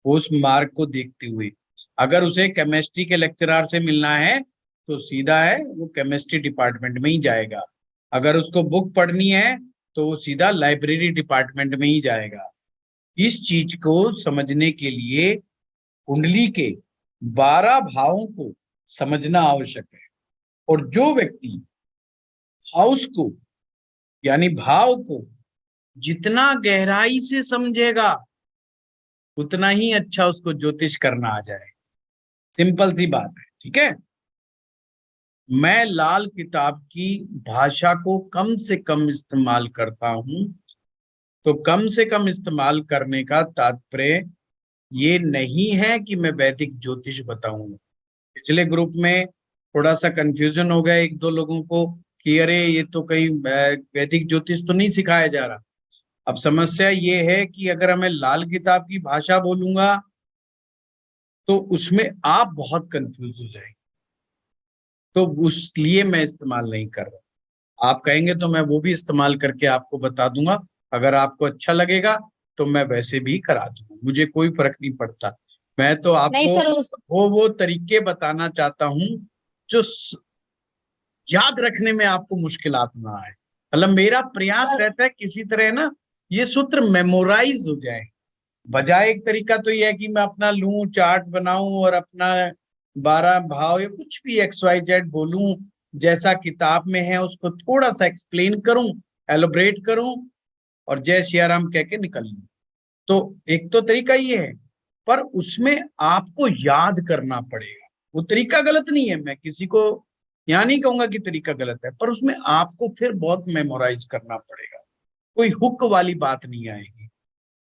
वो उस मार्ग को देखते हुए। अगर उसे केमिस्ट्री के लेक्चरर से मिलना है तो सीधा है वो केमिस्ट्री डिपार्टमेंट में ही जाएगा। अगर उसको बुक पढ़नी है तो वो सीधा लाइब्रेरी डिपार्टमेंट में ही जाएगा। इस चीज को समझने के लिए कुंडली के 12 भावों को समझना आवश्यक है। और जो व्यक्ति हाउस को यानी भाव को जितना गहराई से समझेगा, उतना ही अच्छा उसको ज्योतिष करना आ जाए। सिंपल सी बात है, ठीक है। मैं लाल किताब की भाषा को कम से कम इस्तेमाल करता हूं, तो कम से कम इस्तेमाल करने का तात्पर्य ये नहीं है कि मैं वैदिक ज्योतिष बताऊंगा। पिछले ग्रुप में थोड़ा सा कंफ्यूजन हो गया एक दो लोगों को कि अरे ये तो कहीं वैदिक ज्योतिष तो नहीं सिखाया जा रहा। अब समस्या ये है कि अगर मैं लाल किताब की भाषा बोलूंगा तो उसमें आप बहुत कंफ्यूज हो जाएंगे, तो उस लिए मैं इस्तेमाल नहीं कर रहा। आप कहेंगे तो मैं वो भी इस्तेमाल करके आपको बता दूंगा, अगर आपको अच्छा लगेगा तो मैं वैसे भी करा दूंगा, मुझे कोई फर्क नहीं पड़ता। मैं तो नहीं आपको सर वो तरीके बताना चाहता हूँ जो याद रखने में आपको मुश्किलात ना आए। मतलब मेरा प्रयास रहता है किसी तरह ना ये सूत्र मेमोराइज हो जाए। बजाय एक तरीका तो ये है कि मैं अपना लूं, चार्ट बनाऊं और अपना 12 भाव या कुछ भी XYZ बोलूं, जैसा किताब में है उसको थोड़ा सा एक्सप्लेन करूं, एलोबरेट करूं और जय सिया राम कह के निकल लूं। तो एक तो तरीका ये है, पर उसमें आपको याद करना पड़ेगा। वो तरीका गलत नहीं है, मैं किसी को यहाँ नहीं कहूंगा कि तरीका गलत है, पर उसमें आपको फिर बहुत मेमोराइज करना पड़ेगा, कोई हुक वाली बात नहीं आएगी।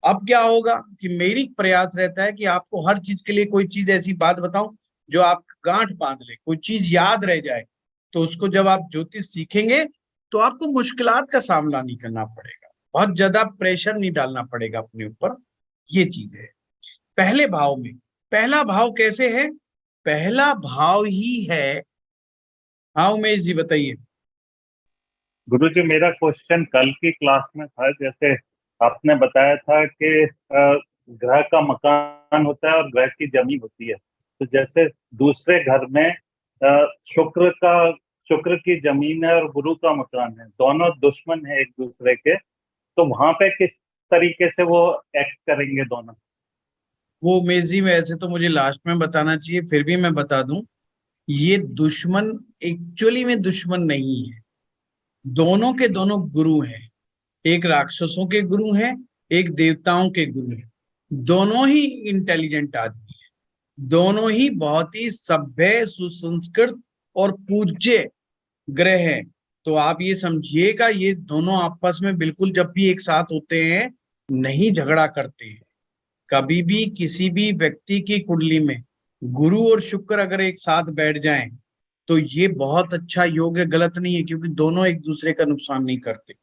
अब क्या होगा कि मेरी प्रयास रहता है कि आपको हर चीज के लिए कोई चीज ऐसी बात बताऊं जो आप गांठ बांध ले, कोई चीज याद रह जाए, तो उसको जब आप ज्योतिष सीखेंगे तो आपको मुश्किलात का सामना नहीं करना पड़ेगा, बहुत ज्यादा प्रेशर नहीं डालना पड़ेगा अपने ऊपर। ये चीज है पहले भाव में। पहला भाव कैसे है? पहला भाव ही है, हाँ उमेश जी बताइए। गुरुजी मेरा क्वेश्चन कल की क्लास में था, जैसे आपने बताया था कि ग्रह का मकान होता है और ग्रह की जमीन होती है। तो जैसे दूसरे घर में शुक्र की जमीन है और गुरु का मकान है, दोनों दुश्मन है एक दूसरे के, तो वहां पे किस तरीके से वो एक्ट करेंगे दोनों? वो उमेश जी में ऐसे तो मुझे लास्ट में बताना चाहिए, फिर भी मैं बता दूं, ये दुश्मन एक्चुअली में दुश्मन नहीं है, दोनों के दोनों गुरु हैं। एक राक्षसों के गुरु हैं, एक देवताओं के गुरु हैं। दोनों ही इंटेलिजेंट आदमी हैं, दोनों ही बहुत ही सभ्य, सुसंस्कृत और पूज्य ग्रह हैं। तो आप ये समझिएगा, ये दोनों आपस में बिल्कुल जब भी एक साथ होते हैं नहीं झगड़ा करते हैं। कभी भी किसी भी व्यक्ति की कुंडली में गुरु और शुक्र अगर एक साथ बैठ जाएं तो ये बहुत अच्छा योग है, गलत नहीं है, क्योंकि दोनों एक दूसरे का नुकसान नहीं करते।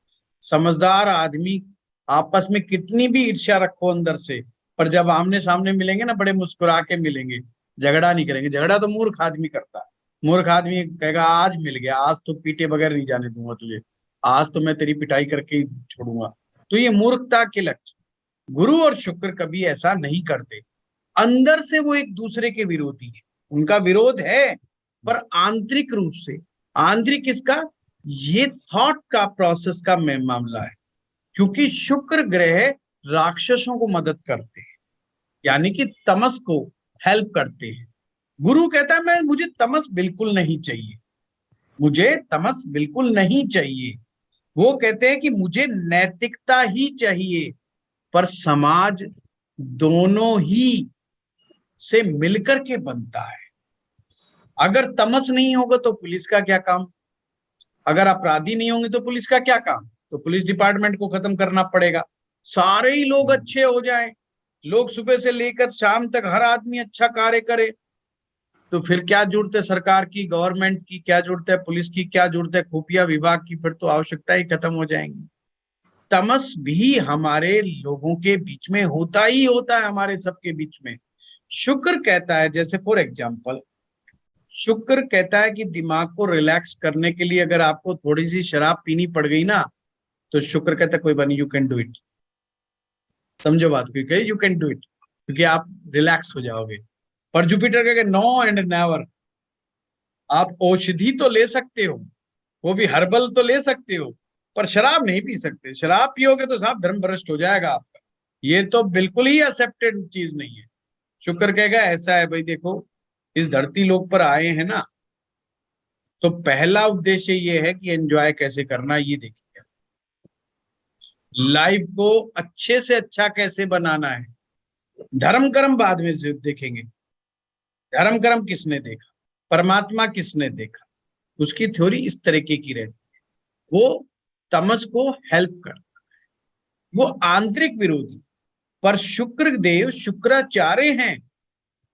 समझदार आदमी आपस में कितनी भी ईर्ष्या रखो अंदर से, पर जब आमने सामने मिलेंगे ना बड़े मुस्कुरा के मिलेंगे, झगड़ा नहीं करेंगे। झगड़ा तो मूर्ख आदमी करता है। मूर्ख आदमी कहेगा आज मिल गया, आज तो पीटे बगैर नहीं जाने दूंगा तुझे, आज तो मैं तेरी पिटाई करके ही छोड़ूंगा। तो ये मूर्खता के लक्षण। गुरु और शुक्र कभी ऐसा नहीं करते, अंदर से वो एक दूसरे के विरोधी है, उनका विरोध है, पर आंतरिक रूप से। आंतरिक किसका? ये थॉट का, प्रोसेस का मामला है। क्योंकि शुक्र ग्रह राक्षसों को मदद करते हैं, यानी कि तमस को हेल्प करते हैं। गुरु कहता है मुझे तमस बिल्कुल नहीं चाहिए, मुझे तमस बिल्कुल नहीं चाहिए। वो कहते हैं कि मुझे नैतिकता ही चाहिए, पर समाज दोनों ही से मिलकर के बनता है। अगर तमस नहीं होगा तो पुलिस का क्या काम? अगर अपराधी नहीं होंगे तो पुलिस का क्या काम? तो पुलिस डिपार्टमेंट को खत्म करना पड़ेगा। सारे ही लोग अच्छे हो जाएं, लोग सुबह से लेकर शाम तक हर आदमी अच्छा कार्य करे, तो फिर क्या जरूरत है सरकार की, गवर्नमेंट की? क्या जरूरत है पुलिस की? क्या जरूरत है खुफिया विभाग की? फिर तो आवश्यकता ही खत्म हो जाएंगी। तमस भी हमारे लोगों के बीच में होता ही होता है, हमारे सबके बीच में। शुक्र कहता है, जैसे फॉर एग्जाम्पल, शुक्र कहता है कि दिमाग को रिलैक्स करने के लिए अगर आपको थोड़ी सी शराब पीनी पड़ गई ना, तो शुक्र कहता है कोई बात नहीं, यू कैन डू इट। समझो बात, क्योंकि यू कैन डू इट, क्योंकि आप रिलैक्स हो जाओगे। पर जुपिटर कहता है नो एंड नेवर। आप औषधि तो ले सकते हो, वो भी हर्बल तो ले सकते हो, पर शराब नहीं पी सकते। शराब पियोगे तो साहब धर्म भ्रष्ट हो जाएगा आपका। ये तो बिल्कुल ही एक्सेप्टेड चीज नहीं है। शुक्र कहेगा ऐसा है भाई, देखो इस धरती लोक पर आए हैं ना, तो पहला उद्देश्य ये है कि एंजॉय कैसे करना, ये देखिए। लाइफ को अच्छे से अच्छा कैसे बनाना है। धर्म कर्म बाद में से देखेंगे। धर्म कर्म किसने देखा, परमात्मा किसने देखा, उसकी थ्योरी इस तरीके की रहती है। वो तमस को हेल्प करता है, वो आंतरिक विरोधी। पर शुक्र देव शुक्राचार्य हैं,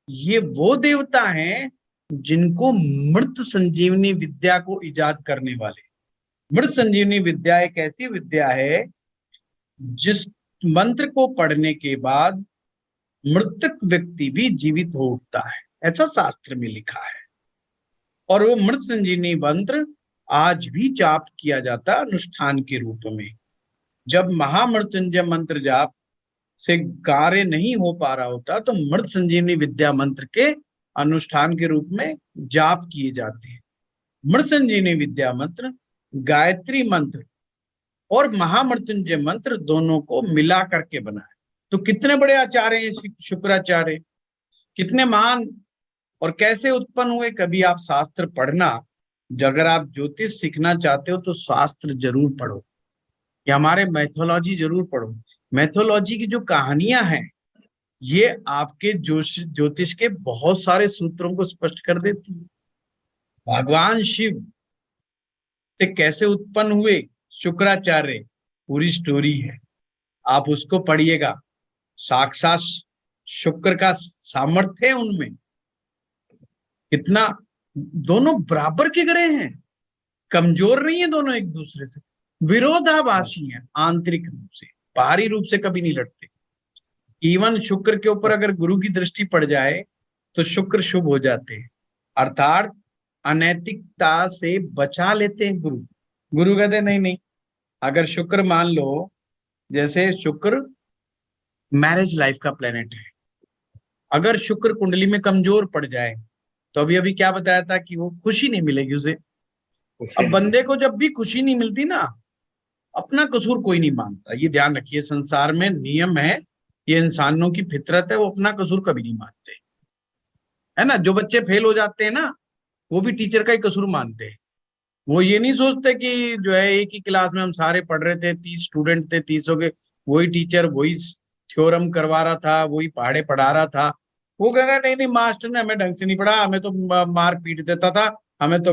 ये वो देवता हैं जिनको मृत संजीवनी विद्या को इजाद करने वाले। मृत संजीवनी विद्या एक ऐसी विद्या है जिस मंत्र को पढ़ने के बाद मृतक व्यक्ति भी जीवित हो उठता है, ऐसा शास्त्र में लिखा है। और वो मृत संजीवनी मंत्र आज भी जाप किया जाता अनुष्ठान के रूप में। जब महामृत्युंजय मंत्र जाप से कार्य नहीं हो पा रहा होता, तो मृत संजीवनी विद्या मंत्र के अनुष्ठान के रूप में जाप किए जाते हैं। मृत संजीवनी विद्या मंत्र, गायत्री मंत्र और महामृत्युंजय मंत्र दोनों को मिला करके बना है। तो कितने बड़े आचार्य हैं शुक्राचार्य, कितने महान, और कैसे उत्पन्न हुए। कभी आप शास्त्र पढ़ना, अगर आप ज्योतिष सीखना चाहते हो तो शास्त्र जरूर पढ़ो, या हमारे मैथोलॉजी जरूर पढ़ो। मैथोलॉजी की जो कहानियां हैं ये आपके ज्योतिष के बहुत सारे सूत्रों को स्पष्ट कर देती है। भगवान शिव से कैसे उत्पन्न हुए शुक्राचार्य, पूरी स्टोरी है, आप उसको पढ़िएगा। साक्षात शुक्र का सामर्थ्य है उनमें, कितना दोनों बराबर के ग्रह हैं, कमजोर नहीं है दोनों एक दूसरे से, विरोधाभासी हैं आंतरिक रूप से, बाहरी रूप से कभी नहीं लड़ते। इवन शुक्र के ऊपर अगर गुरु की दृष्टि पड़ जाए तो शुक्र शुभ हो जाते हैं, अर्थात अनैतिकता से बचा लेते हैं गुरु। गुरु कहते नहीं नहीं, अगर शुक्र मान लो, जैसे शुक्र मैरिज लाइफ का प्लेनेट है, अगर शुक्र कुंडली में कमजोर पड़ जाए तो अभी अभी क्या बताया था कि वो खुशी नहीं मिलेगी उसे। अब बंदे को जब भी खुशी नहीं मिलती ना, अपना कसूर कोई नहीं मानता। ये ध्यान रखिए, संसार में नियम है, ये इंसानों की फितरत है, वो अपना कसूर कभी नहीं मानते, है ना। जो बच्चे फेल हो जाते हैं ना, वो भी टीचर का ही कसूर मानते हैं। वो ये नहीं सोचते कि जो है एक ही क्लास में हम सारे पढ़ रहे थे, 30 स्टूडेंट थे, 30 के वही टीचर वही थ्योरम करवा रहा था, वही पहाड़े पढ़ा रहा था। वो कहेगा नहीं नहीं, मास्टर ने हमें ढंग से नहीं पढ़ा, हमें तो मार पीट देता था, हमें तो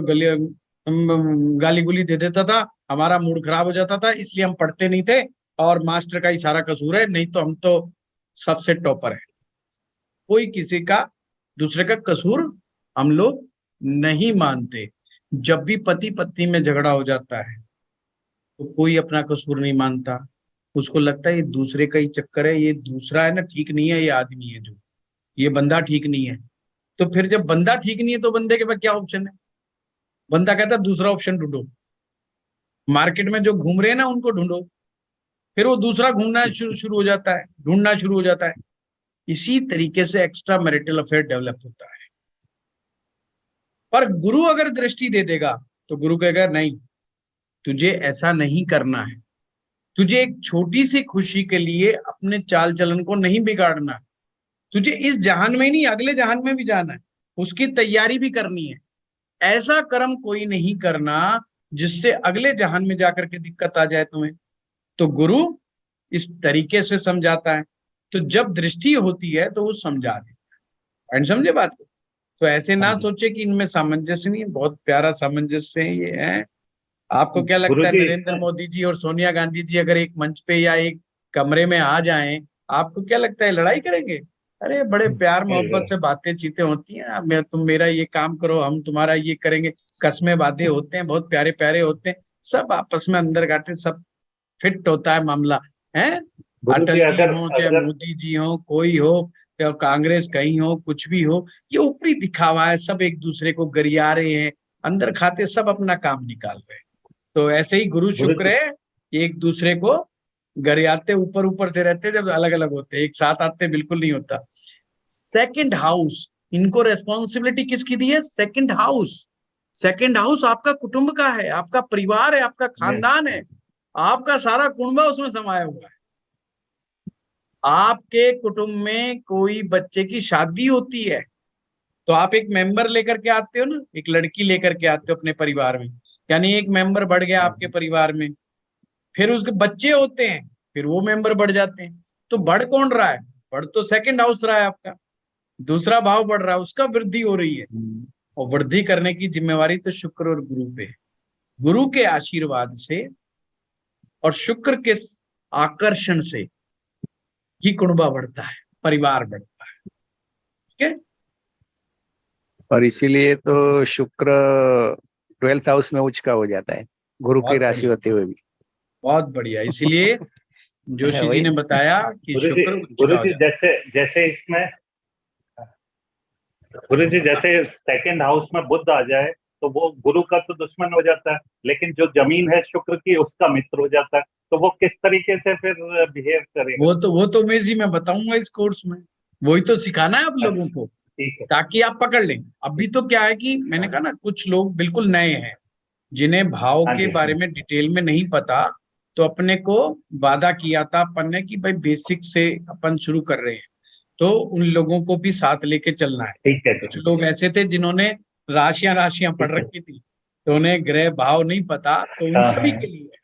गाली गुली दे देता था, हमारा मूड खराब हो जाता था, इसलिए हम पढ़ते नहीं थे, और मास्टर का ही सारा कसूर है, नहीं तो हम तो सबसे टॉपर है। कोई किसी का दूसरे का कसूर हम लोग नहीं मानते। जब भी पति पत्नी में झगड़ा हो जाता है तो कोई अपना कसूर नहीं मानता, उसको लगता है ये दूसरे का ही चक्कर है, ये दूसरा है ना ठीक नहीं है, ये आदमी है जो, ये बंदा ठीक नहीं है। तो फिर जब बंदा ठीक नहीं है तो बंदे के पास क्या ऑप्शन है? बंदा कहता है दूसरा ऑप्शन ढूंढो, मार्केट में जो घूम रहे हैं ना उनको ढूंढो, फिर वो दूसरा घूमना शुरू हो जाता है, ढूंढना शुरू हो जाता है। इसी तरीके से एक्स्ट्रा मैरिटल अफेयर डेवलप होता है। पर गुरु अगर दृष्टि दे देगा तो गुरु कहेगा नहीं, तुझे ऐसा नहीं करना है, तुझे एक छोटी सी खुशी के लिए अपने चाल चलन को नहीं बिगाड़ना, तुझे इस जहान में ही नहीं अगले जहान में भी जाना है, उसकी तैयारी भी करनी है। ऐसा कर्म कोई नहीं करना जिससे अगले जहान में जाकर के दिक्कत आ जाए तुम्हें। तो गुरु इस तरीके से समझाता है। तो जब दृष्टि होती है तो वो समझा देता है। समझे बात को? तो ऐसे ना सोचे कि इनमें सामंजस्य नहीं है, बहुत प्यारा सामंजस्य है ये है। आपको क्या लगता है गुरुजी, नरेंद्र मोदी जी और सोनिया गांधी जी अगर एक मंच पे या एक कमरे में आ जाएं, आपको क्या लगता है लड़ाई करेंगे? अरे बड़े प्यार मोहब्बत से बातें चीतें होती हैं, मैं तुम मेरा ये काम करो, हम तुम्हारा ये करेंगे, कस्में वादे होते हैं, बहुत प्यारे प्यारे होते हैं, सब आपस में अंदर गाते, सब फिट होता है मामला है। गुरुजी अटल जी अगर हो चाहे अगर मोदी जी हो, कोई हो या कांग्रेस कहीं हो, कुछ भी हो, ये ऊपरी दिखावा है, सब एक दूसरे को गरिया रहे हैं, अंदर खाते सब अपना काम निकाल रहे हैं। तो ऐसे ही गुरु शुक्र गुरुजी, है, एक दूसरे को गरियाते ऊपर ऊपर से रहते, जब अलग अलग होते एक साथ आते बिल्कुल नहीं होता। सेकंड हाउस, इनको रेस्पॉन्सिबिलिटी किसकी दी है? Second house. सेकंड हाउस आपका कुटुंब का है, आपका परिवार है, आपका खानदान है, आपका सारा कुंबा उसमें समाया हुआ है। आपके कुटुंब में कोई बच्चे की शादी होती है तो आप एक मेंबर लेकर के आते हो ना, एक लड़की लेकर के आते हो अपने परिवार में, यानी एक मेंबर बढ़ गया आपके परिवार में। फिर उसके बच्चे होते हैं, फिर वो मेंबर बढ़ जाते हैं। तो बढ़ कौन रहा है? बढ़ तो सेकंड हाउस रहा है आपका, दूसरा भाव बढ़ रहा है, उसका वृद्धि हो रही है। और वृद्धि करने की जिम्मेवारी तो शुक्र और गुरु पे है। गुरु के आशीर्वाद से और शुक्र के आकर्षण से ही कुणबा बढ़ता है, परिवार बढ़ता है। ठीक है। और इसीलिए तो शुक्र 12th हाउस में उच्च का हो जाता है, गुरु की बहुत राशि बढ़िया, होते हुए भी। बहुत बढ़िया। इसीलिए जोशी जी वही ने बताया कि गुरुजी, शुक्र उच्च का हो गुरुजी जाता जैसे जैसे इसमें गुरुजी जैसे सेकंड हाउस में बुध आ जाए तो वो गुरु का तो दुश्मन हो जाता है, लेकिन जो जमीन है शुक्र की उसका मित्र हो जाता है। तो वो किस तरीके से फिर बिहेव है। करेगा? वो तो मैं जी मैं बताऊंगा इस कोर्स में, वही तो सिखाना है आप लोगों को, ठीक है। ताकि आप पकड़ लें। अभी तो क्या है कि मैंने कहा ना, कुछ लोग बिल्कुल नए हैं जिन्हें भाव हाँ के जी, बारे में डिटेल में नहीं पता। तो अपने को वादा किया था अपन ने कि भाई बेसिक से अपन शुरू कर रहे हैं, तो उन लोगों को भी साथ लेके चलना है। ठीक है, कुछ लोग ऐसे थे जिन्होंने राशियां राशियां पढ़ ठीक है। रखी थी, तो उन्हें ग्रह भाव नहीं पता, तो उन हाँ सभी हाँ, के लिए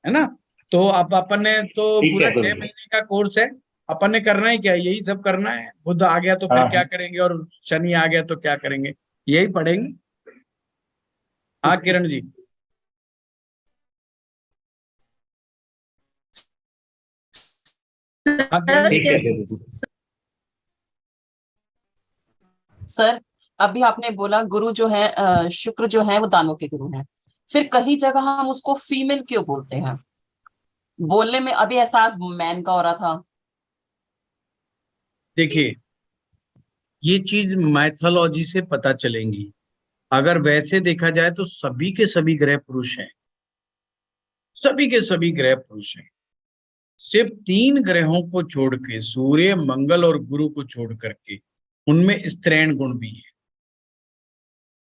है ना। तो अब अपन ने तो ठीक पूरा है 6 गुरुजी। महीने का कोर्स है, अपन ने करना ही क्या है, यही सब करना है। बुध आ गया तो हाँ फिर क्या हाँ, करेंगे, और शनि आ गया तो क्या करेंगे, यही पढ़ेंगे। हाँ किरण जी। हाँ किरण जी। ठीक है गुरुजी। सर, अभी आपने बोला गुरु जो है शुक्र जो है वो दानों के गुरु हैं। फिर कई जगह हम उसको फीमेल क्यों बोलते हैं? बोलने में अभी एहसास मैन का हो रहा था। देखिए, ये चीज मैथोलॉजी से पता चलेंगी। अगर वैसे देखा जाए तो सभी के सभी ग्रह पुरुष हैं, सभी के सभी ग्रह पुरुष हैं। सिर्फ 3 ग्रहों को छोड़ के, सूर्य मंगल और गुरु को छोड़ करके, उनमें स्त्रैण गुण भी है।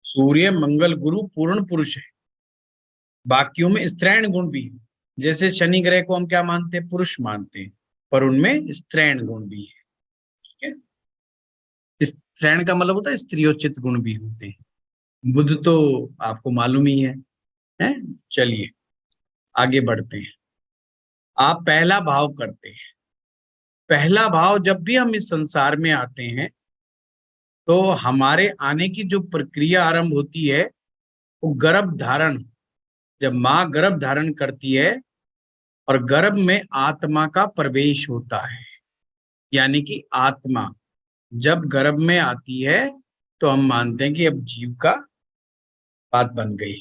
सूर्य मंगल गुरु पूर्ण पुरुष है, बाकियों में स्त्रैण गुण भी है। जैसे शनि ग्रह को हम क्या मानते हैं? पुरुष मानते हैं, पर उनमें स्त्रैण गुण भी है। ठीक है। स्त्रैण का मतलब होता है स्त्रियोचित गुण भी होते हैं। बुध तो आपको मालूम ही है? चलिए आगे बढ़ते हैं। आप पहला भाव करते हैं। पहला भाव, जब भी हम इस संसार में आते हैं तो हमारे आने की जो प्रक्रिया आरंभ होती है वो गर्भ धारण, जब माँ गर्भ धारण करती है और गर्भ में आत्मा का प्रवेश होता है, यानी कि आत्मा जब गर्भ में आती है तो हम मानते हैं कि अब जीव का बात बन गई।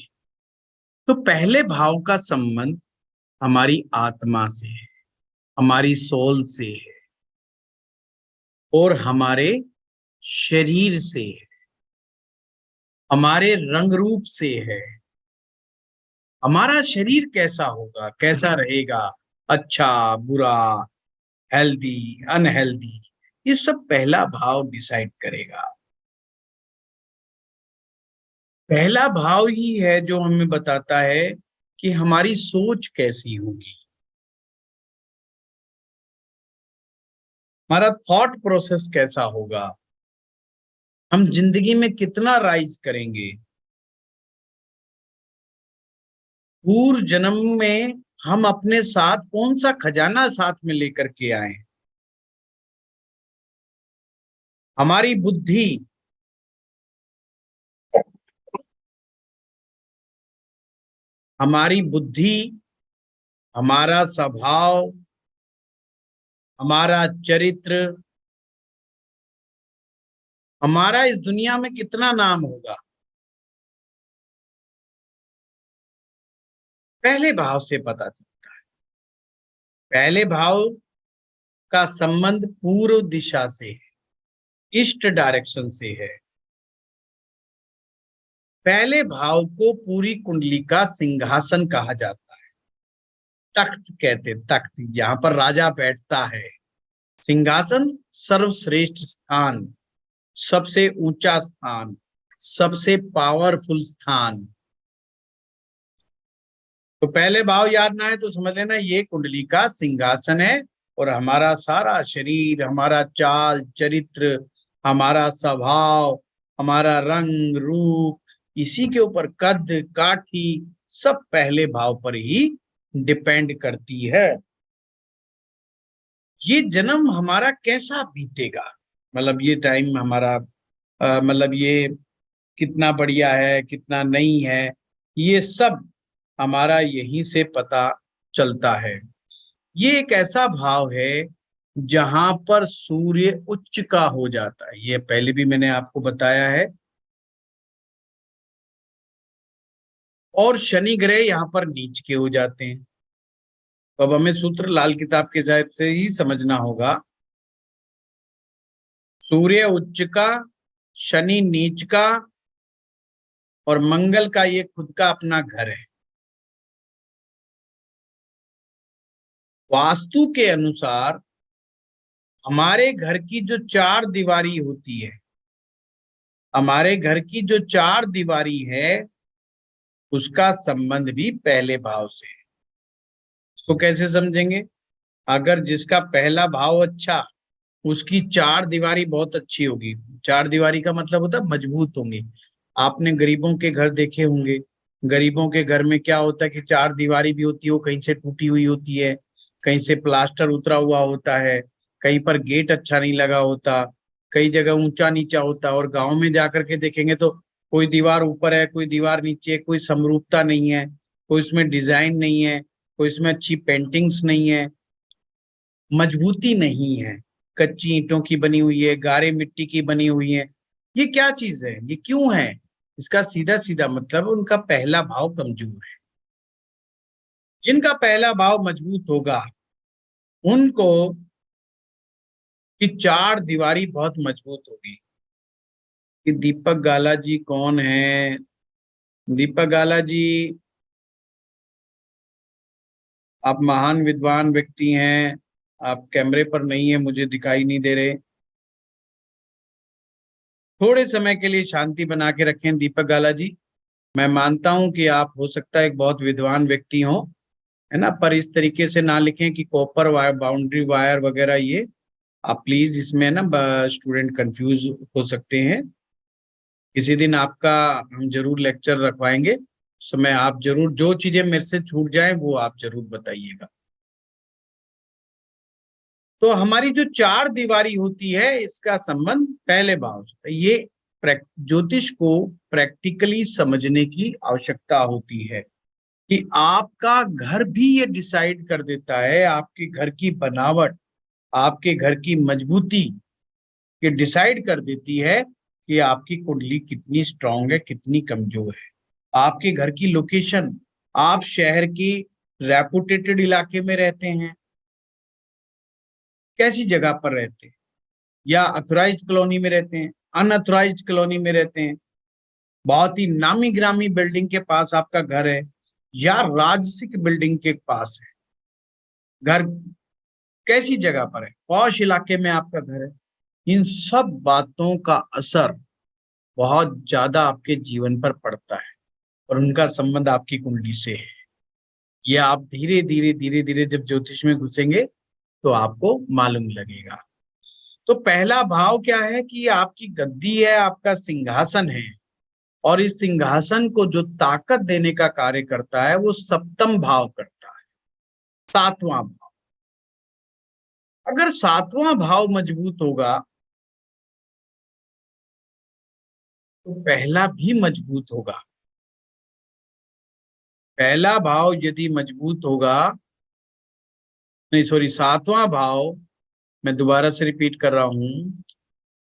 तो पहले भाव का संबंध हमारी आत्मा से है, हमारी सोल से है, और हमारे शरीर से है, हमारे रंग रूप से है। हमारा शरीर कैसा होगा, कैसा रहेगा, अच्छा बुरा, हेल्दी अनहेल्दी, ये सब पहला भाव डिसाइड करेगा। पहला भाव ही है जो हमें बताता है कि हमारी सोच कैसी होगी, हमारा थॉट प्रोसेस कैसा होगा, हम जिंदगी में कितना राइज करेंगे, पूर्व जन्म में हम अपने साथ कौन सा खजाना साथ में लेकर के आए, हमारी बुद्धि, हमारी बुद्धि, हमारा स्वभाव, हमारा चरित्र, हमारा इस दुनिया में कितना नाम होगा, पहले भाव से पता चलता है। पहले भाव का संबंध पूर्व दिशा से है, ईस्ट डायरेक्शन से है। पहले भाव को पूरी कुंडली का सिंहासन कहा जाता है, तख्त कहते, तख्त, यहाँ पर राजा बैठता है। सिंहासन सर्वश्रेष्ठ स्थान, सबसे ऊंचा स्थान, सबसे पावरफुल स्थान। तो पहले भाव याद ना है तो समझ लेना ये कुंडली का सिंहासन है, और हमारा सारा शरीर, हमारा चाल चरित्र, हमारा स्वभाव, हमारा रंग रूप, इसी के ऊपर कद काठी सब पहले भाव पर ही डिपेंड करती है। ये जन्म हमारा कैसा बीतेगा, मतलब ये टाइम हमारा मतलब ये कितना बढ़िया है कितना नहीं है, ये सब हमारा यहीं से पता चलता है। ये एक ऐसा भाव है जहां पर सूर्य उच्च का हो जाता है, ये पहले भी मैंने आपको बताया है, और शनि ग्रह यहाँ पर नीच के हो जाते हैं। तो अब हमें सूत्र लाल किताब के हिसाब से ही समझना होगा। सूर्य उच्च का, शनि नीच का, और मंगल का ये खुद का अपना घर है। वास्तु के अनुसार हमारे घर की जो चार दीवारी होती है, हमारे घर की जो चार दीवारी है, उसका संबंध भी पहले भाव से है। तो कैसे समझेंगे? अगर जिसका पहला भाव अच्छा, उसकी चार दीवारी बहुत अच्छी होगी। चार दीवारी का मतलब होता है मजबूत होंगे। आपने गरीबों के घर देखे होंगे, गरीबों के घर में क्या होता है कि चार दीवारी भी होती है, वो कहीं से टूटी हुई होती है, कहीं से प्लास्टर उतरा हुआ होता है, कहीं पर गेट अच्छा नहीं लगा होता, कई जगह ऊंचा नीचा होता है। और गांव में जाकर के देखेंगे तो कोई दीवार ऊपर है, कोई दीवार नीचे है, कोई समरूपता नहीं है, कोई उसमें डिजाइन नहीं है, कोई उसमें अच्छी पेंटिंग्स नहीं है, मजबूती नहीं है, कच्ची ईंटों की बनी हुई है, गारे मिट्टी की बनी हुई है। ये क्या चीज है, ये क्यों है? इसका सीधा सीधा मतलब उनका पहला भाव कमजोर है। जिनका पहला भाव मजबूत होगा उनको की चार दीवारी बहुत मजबूत होगी। कि दीपक गाला जी कौन है? दीपक गाला जी, आप महान विद्वान व्यक्ति हैं, आप कैमरे पर नहीं है, मुझे दिखाई नहीं दे रहे। थोड़े समय के लिए शांति बना के रखें दीपक गाला जी। मैं मानता हूं कि आप हो सकता है एक बहुत विद्वान व्यक्ति हो, है ना, पर इस तरीके से ना लिखें कि कॉपर वायर, बाउंड्री वायर वगैरह, ये आप प्लीज इसमें ना स्टूडेंट कंफ्यूज हो सकते हैं। किसी दिन आपका हम जरूर लेक्चर रखवाएंगे, उस समय आप जरूर जो चीजें मेरे से छूट जाएं वो आप जरूर बताइएगा। तो हमारी जो चार दीवारी होती है, इसका संबंध पहले भाव से। ये ज्योतिष को प्रैक्टिकली समझने की आवश्यकता होती है कि आपका घर भी ये डिसाइड कर देता है, आपके घर की बनावट, आपके घर की मजबूती ये डिसाइड कर देती है कि आपकी कुंडली कितनी स्ट्रांग है, कितनी कमजोर है। आपके घर की लोकेशन, आप शहर की रेपुटेटेड इलाके में रहते हैं, कैसी जगह पर रहते हैं, या अथोराइज्ड कॉलोनी में रहते हैं, अनअथोराइज्ड कॉलोनी में रहते हैं, बहुत ही नामी ग्रामी बिल्डिंग के पास आपका घर है, या राजसिक बिल्डिंग के पास है घर, कैसी जगह पर है, पॉश इलाके में आपका घर है, इन सब बातों का असर बहुत ज्यादा आपके जीवन पर पड़ता है और उनका संबंध आपकी कुंडली से है। ये आप धीरे धीरे धीरे धीरे जब ज्योतिष में घुसेंगे तो आपको मालूम लगेगा। तो पहला भाव क्या है कि ये आपकी गद्दी है, आपका सिंहासन है, और इस सिंहासन को जो ताकत देने का कार्य करता है वो सप्तम भाव करता है, सातवां भाव। अगर सातवां भाव मजबूत होगा तो पहला भी मजबूत होगा। पहला भाव यदि मजबूत होगा, नहीं सॉरी, सातवां भाव, मैं दोबारा से रिपीट कर रहा हूं,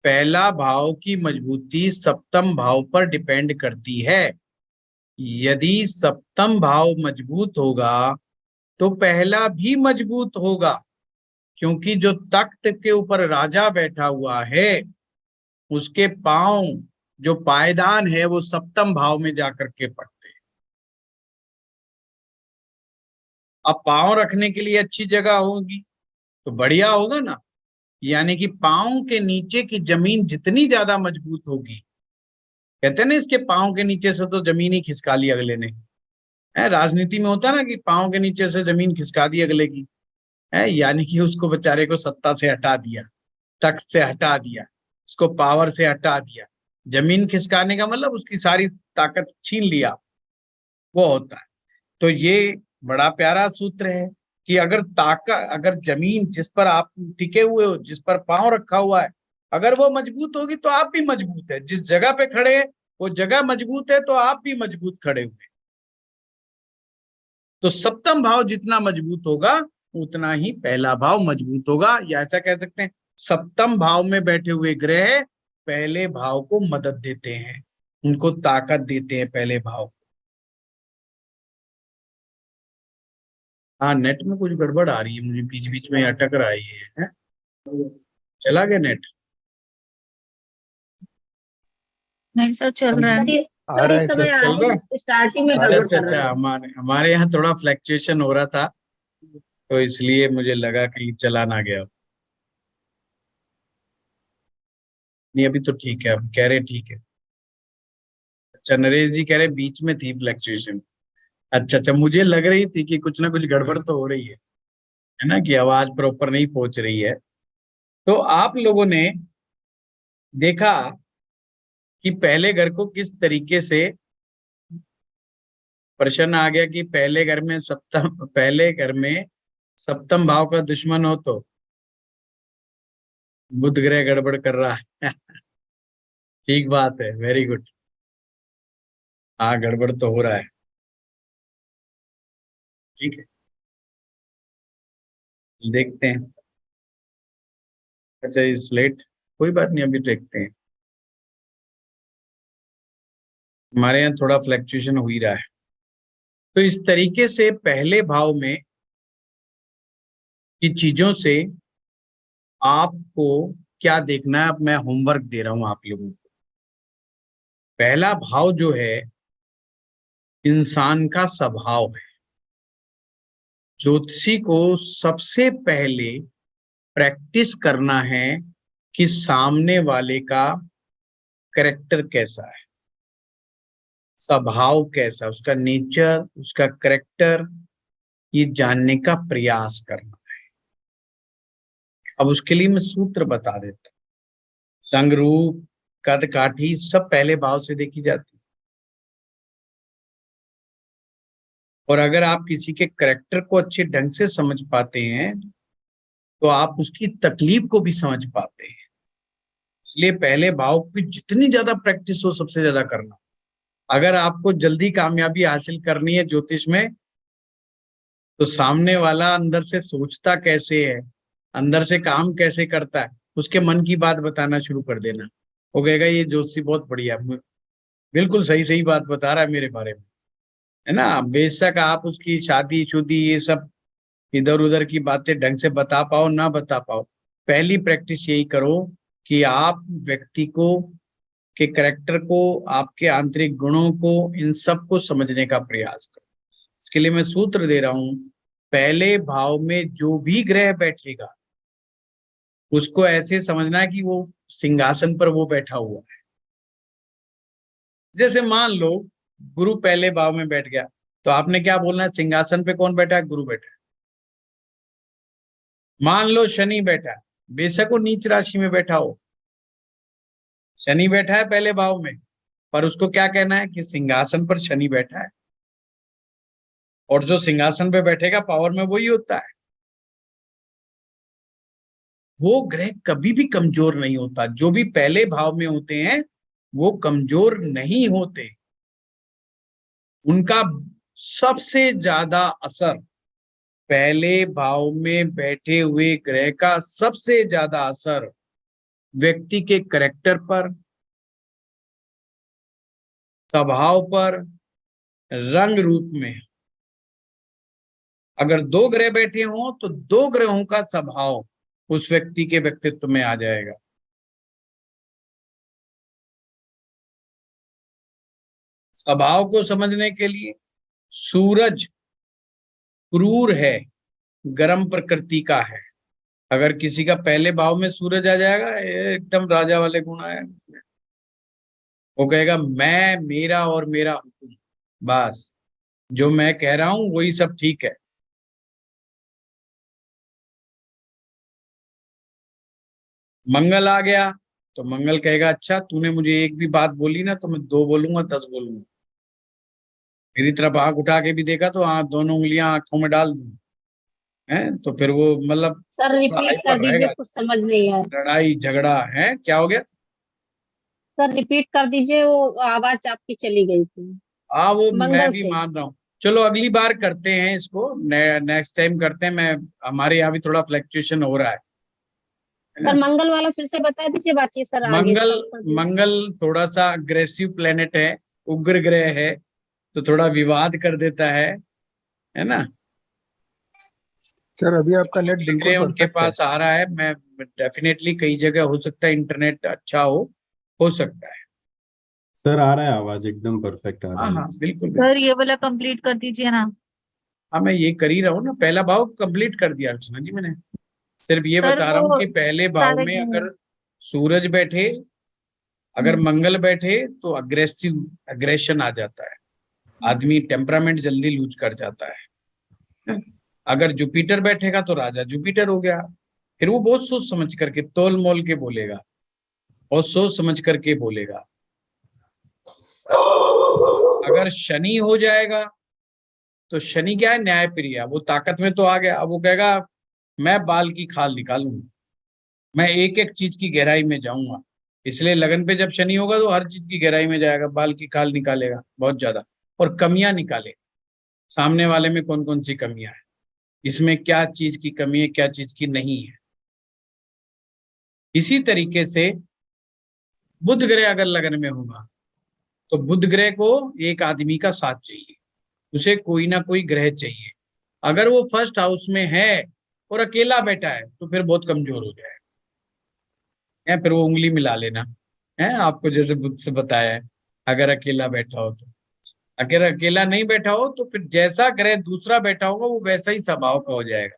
पहला भाव की मजबूती सप्तम भाव पर डिपेंड करती है। यदि सप्तम भाव मजबूत होगा तो पहला भी मजबूत होगा, क्योंकि जो तख्त के ऊपर राजा बैठा हुआ है उसके पांव, जो पायदान है, वो सप्तम भाव में जाकर के पड़ते हैं। अब पांव रखने के लिए अच्छी जगह होगी तो बढ़िया होगा ना। यानी कि पांव के नीचे की जमीन जितनी ज्यादा मजबूत होगी, कहते हैं ना इसके पांव के नीचे से तो जमीन ही खिसका ली अगले ने, है राजनीति में होता ना कि पांव के नीचे से जमीन खिसका दी अगले की, है यानी कि उसको बेचारे को सत्ता से हटा दिया, तख्त से हटा दिया, उसको पावर से हटा दिया। जमीन खिसकाने का मतलब उसकी सारी ताकत छीन लिया, वो होता है। तो ये बड़ा प्यारा सूत्र है कि अगर जमीन जिस पर आप टिके हुए हो, जिस पर पांव रखा हुआ है, अगर वो मजबूत होगी तो आप भी मजबूत है। जिस जगह पे खड़े हैं वो जगह मजबूत है तो आप भी मजबूत खड़े हुए। तो सप्तम भाव जितना मजबूत होगा उतना ही पहला भाव मजबूत होगा, या ऐसा कह सकते हैं सप्तम भाव में बैठे हुए ग्रह पहले भाव को मदद देते हैं, उनको ताकत देते हैं पहले भाव। हाँ, नेट में कुछ गड़बड़ आ रही है, मुझे बीच बीच में अटक रहा है ये, है? चला गया नेट? नहीं सर, चल रहा है। आ रहा है इस समय सर, चल रहा है? स्टार्टिंग में अच्छा गड़बड़ अच्छा कर रहा अच्छा, है। हमारे यहाँ थोड़ा फ्लक्चुएशन हो रहा था तो इसलिए मुझे लगा कि चला ना गया। नहीं, अभी तो ठीक है, अब कह रहे ठीक है। अच्छा, नरेश जी कह रहे बीच में थी फ्लक्चुएशन। अच्छा अच्छा, मुझे लग रही थी कि कुछ ना कुछ गड़बड़ तो हो रही है ना, कि आवाज प्रॉपर नहीं पहुंच रही है। तो आप लोगों ने देखा कि पहले घर को किस तरीके से प्रश्न आ गया कि पहले घर में सप्तम भाव का दुश्मन हो तो बुध ग्रह गड़बड़ कर रहा है। ठीक बात है, वेरी गुड। हाँ, गड़बड़ तो हो रहा है, ठीक है, देखते हैं। अच्छा, इस लेट, कोई बात नहीं, अभी देखते हैं। हमारे यहाँ थोड़ा फ्लक्चुएशन हो ही रहा है। तो इस तरीके से पहले भाव में की चीजों से आपको क्या देखना है, अब मैं होमवर्क दे रहा हूं आप लोगों को। पहला भाव जो है इंसान का स्वभाव है। ज्योतिषी को सबसे पहले प्रैक्टिस करना है कि सामने वाले का करेक्टर कैसा है, स्वभाव कैसा, उसका नेचर, उसका करेक्टर, ये जानने का प्रयास करना। अब उसके लिए मैं सूत्र बता देता हूं। रंग, रूप, कद, काठी सब पहले भाव से देखी जाती है। और अगर आप किसी के करेक्टर को अच्छे ढंग से समझ पाते हैं तो आप उसकी तकलीफ को भी समझ पाते हैं। इसलिए पहले भाव की जितनी ज्यादा प्रैक्टिस हो सबसे ज्यादा करना। अगर आपको जल्दी कामयाबी हासिल करनी है ज्योतिष में तो सामने वाला अंदर से सोचता कैसे है, अंदर से काम कैसे करता है, उसके मन की बात बताना शुरू कर देना। वो कहेगा ये ज्योतिषी बहुत बढ़िया, बिल्कुल सही सही बात बता रहा है मेरे बारे में, है ना। बेशक आप उसकी शादी शुदी ये सब इधर उधर की बातें ढंग से बता पाओ ना बता पाओ, पहली प्रैक्टिस यही करो कि आप व्यक्ति को के करेक्टर को, आपके आंतरिक गुणों को, इन सब को समझने का प्रयास करो। इसके लिए मैं सूत्र दे रहा हूं। पहले भाव में जो भी ग्रह बैठेगा उसको ऐसे समझना कि वो सिंहासन पर वो बैठा हुआ है, जैसे मान लो गुरु पहले भाव में बैठ गया, तो आपने क्या बोलना है, सिंहासन पे कौन बैठा है, गुरु बैठा है। मान लो शनि बैठा है, बेशक वो नीच राशि में बैठा हो, शनि बैठा है पहले भाव में, पर उसको क्या कहना है कि सिंहासन पर शनि बैठा है, और जो सिंहासन पे बैठेगा पावर में वही होता है। वो ग्रह कभी भी कमजोर नहीं होता, जो भी पहले भाव में होते हैं वो कमजोर नहीं होते। उनका सबसे ज्यादा असर, पहले भाव में बैठे हुए ग्रह का सबसे ज्यादा असर व्यक्ति के कैरेक्टर पर, स्वभाव पर, रंग रूप में। अगर दो ग्रह बैठे हों तो दो ग्रहों का स्वभाव उस व्यक्ति के व्यक्तित्व में आ जाएगा। स्वभाव को समझने के लिए, सूरज क्रूर है, गर्म प्रकृति का है। अगर किसी का पहले भाव में सूरज आ जाएगा, एकदम राजा वाले गुण आए, वो कहेगा मैं, मेरा और मेरा हुक्म, बस जो मैं कह रहा हूं वही सब ठीक है। मंगल आ गया तो मंगल कहेगा अच्छा तूने मुझे एक भी बात बोली ना तो मैं 2 बोलूंगा 10 बोलूंगा। मेरी तरफ आंख उठा के भी देखा तो दोनों उंगलियां आंखों में डाल दूं, है तो फिर वो मतलब सर रिपीट कर दीजिए, कुछ समझ नहीं आया। लड़ाई झगड़ा है, क्या हो गया? सर रिपीट कर दीजिए, वो आवाज आपकी चली गई थी। वो मैं मंगल भी से। मान रहा हूँ। चलो अगली बार करते हैं इसको, नेक्स्ट टाइम करते हैं। मैं, हमारे यहाँ भी थोड़ा फ्लक्चुएशन हो रहा है सर मंगल वाला फिर से बता दीजिए, बाकी सर आगे मंगल start कर दीजिए। मंगल थोड़ा सा अग्रेसिव प्लेनेट है, उग्र ग्रह है, तो थोड़ा विवाद कर देता है ना। सर अभी आपका नेट ग्रह बिल्कुल उनके परफेक्ट है। पास आ रहा है। मैं डेफिनेटली कई जगह हो सकता है इंटरनेट अच्छा हो सकता है। सर आ रहा है, आवाज एकदम परफेक्ट आ रहा हाँ है। हाँ बिल्कुल सर ये वाला कंप्लीट कर दीजिए ना। हाँ मैं ये कर ही रहा हूँ ना, पहला भाव कंप्लीट कर दिया अर्चना जी मैंने। सिर्फ ये सर बता रहा हूँ वो कि पहले भाव सारे में अगर सूरज बैठे, अगर मंगल बैठे तो अग्रेशन आ जाता है, आदमी टेम्परामेंट जल्दी लूज कर जाता है। अगर जुपिटर बैठेगा तो राजा जुपिटर हो गया, फिर वो बहुत सोच समझ करके तोल मोल के बोलेगा, बहुत सोच समझ करके बोलेगा। अगर शनि हो जाएगा तो शनि क्या है, न्याय प्रिय, वो ताकत में तो आ गया। अब वो कहेगा मैं बाल की खाल निकालूंगा, मैं एक एक चीज की गहराई में जाऊंगा। इसलिए लगन पे जब शनि होगा तो हर चीज की गहराई में जाएगा, बाल की खाल निकालेगा बहुत ज्यादा, और कमियां निकालेगा, सामने वाले में कौन कौन सी कमियां है, इसमें क्या चीज की कमी है, क्या चीज की नहीं है। इसी तरीके से बुध ग्रह अगर लगन में होगा तो बुध ग्रह को एक आदमी का साथ चाहिए, उसे कोई ना कोई ग्रह चाहिए। अगर वो फर्स्ट हाउस में है और अकेला बैठा है तो फिर बहुत कमजोर हो जाएगा, फिर वो उंगली मिला लेना है, आपको जैसे बुध से बताया है। अगर अकेला बैठा हो तो, अगर अकेला नहीं बैठा हो तो फिर जैसा ग्रह दूसरा बैठा होगा वो वैसा ही स्वभाव का हो जाएगा।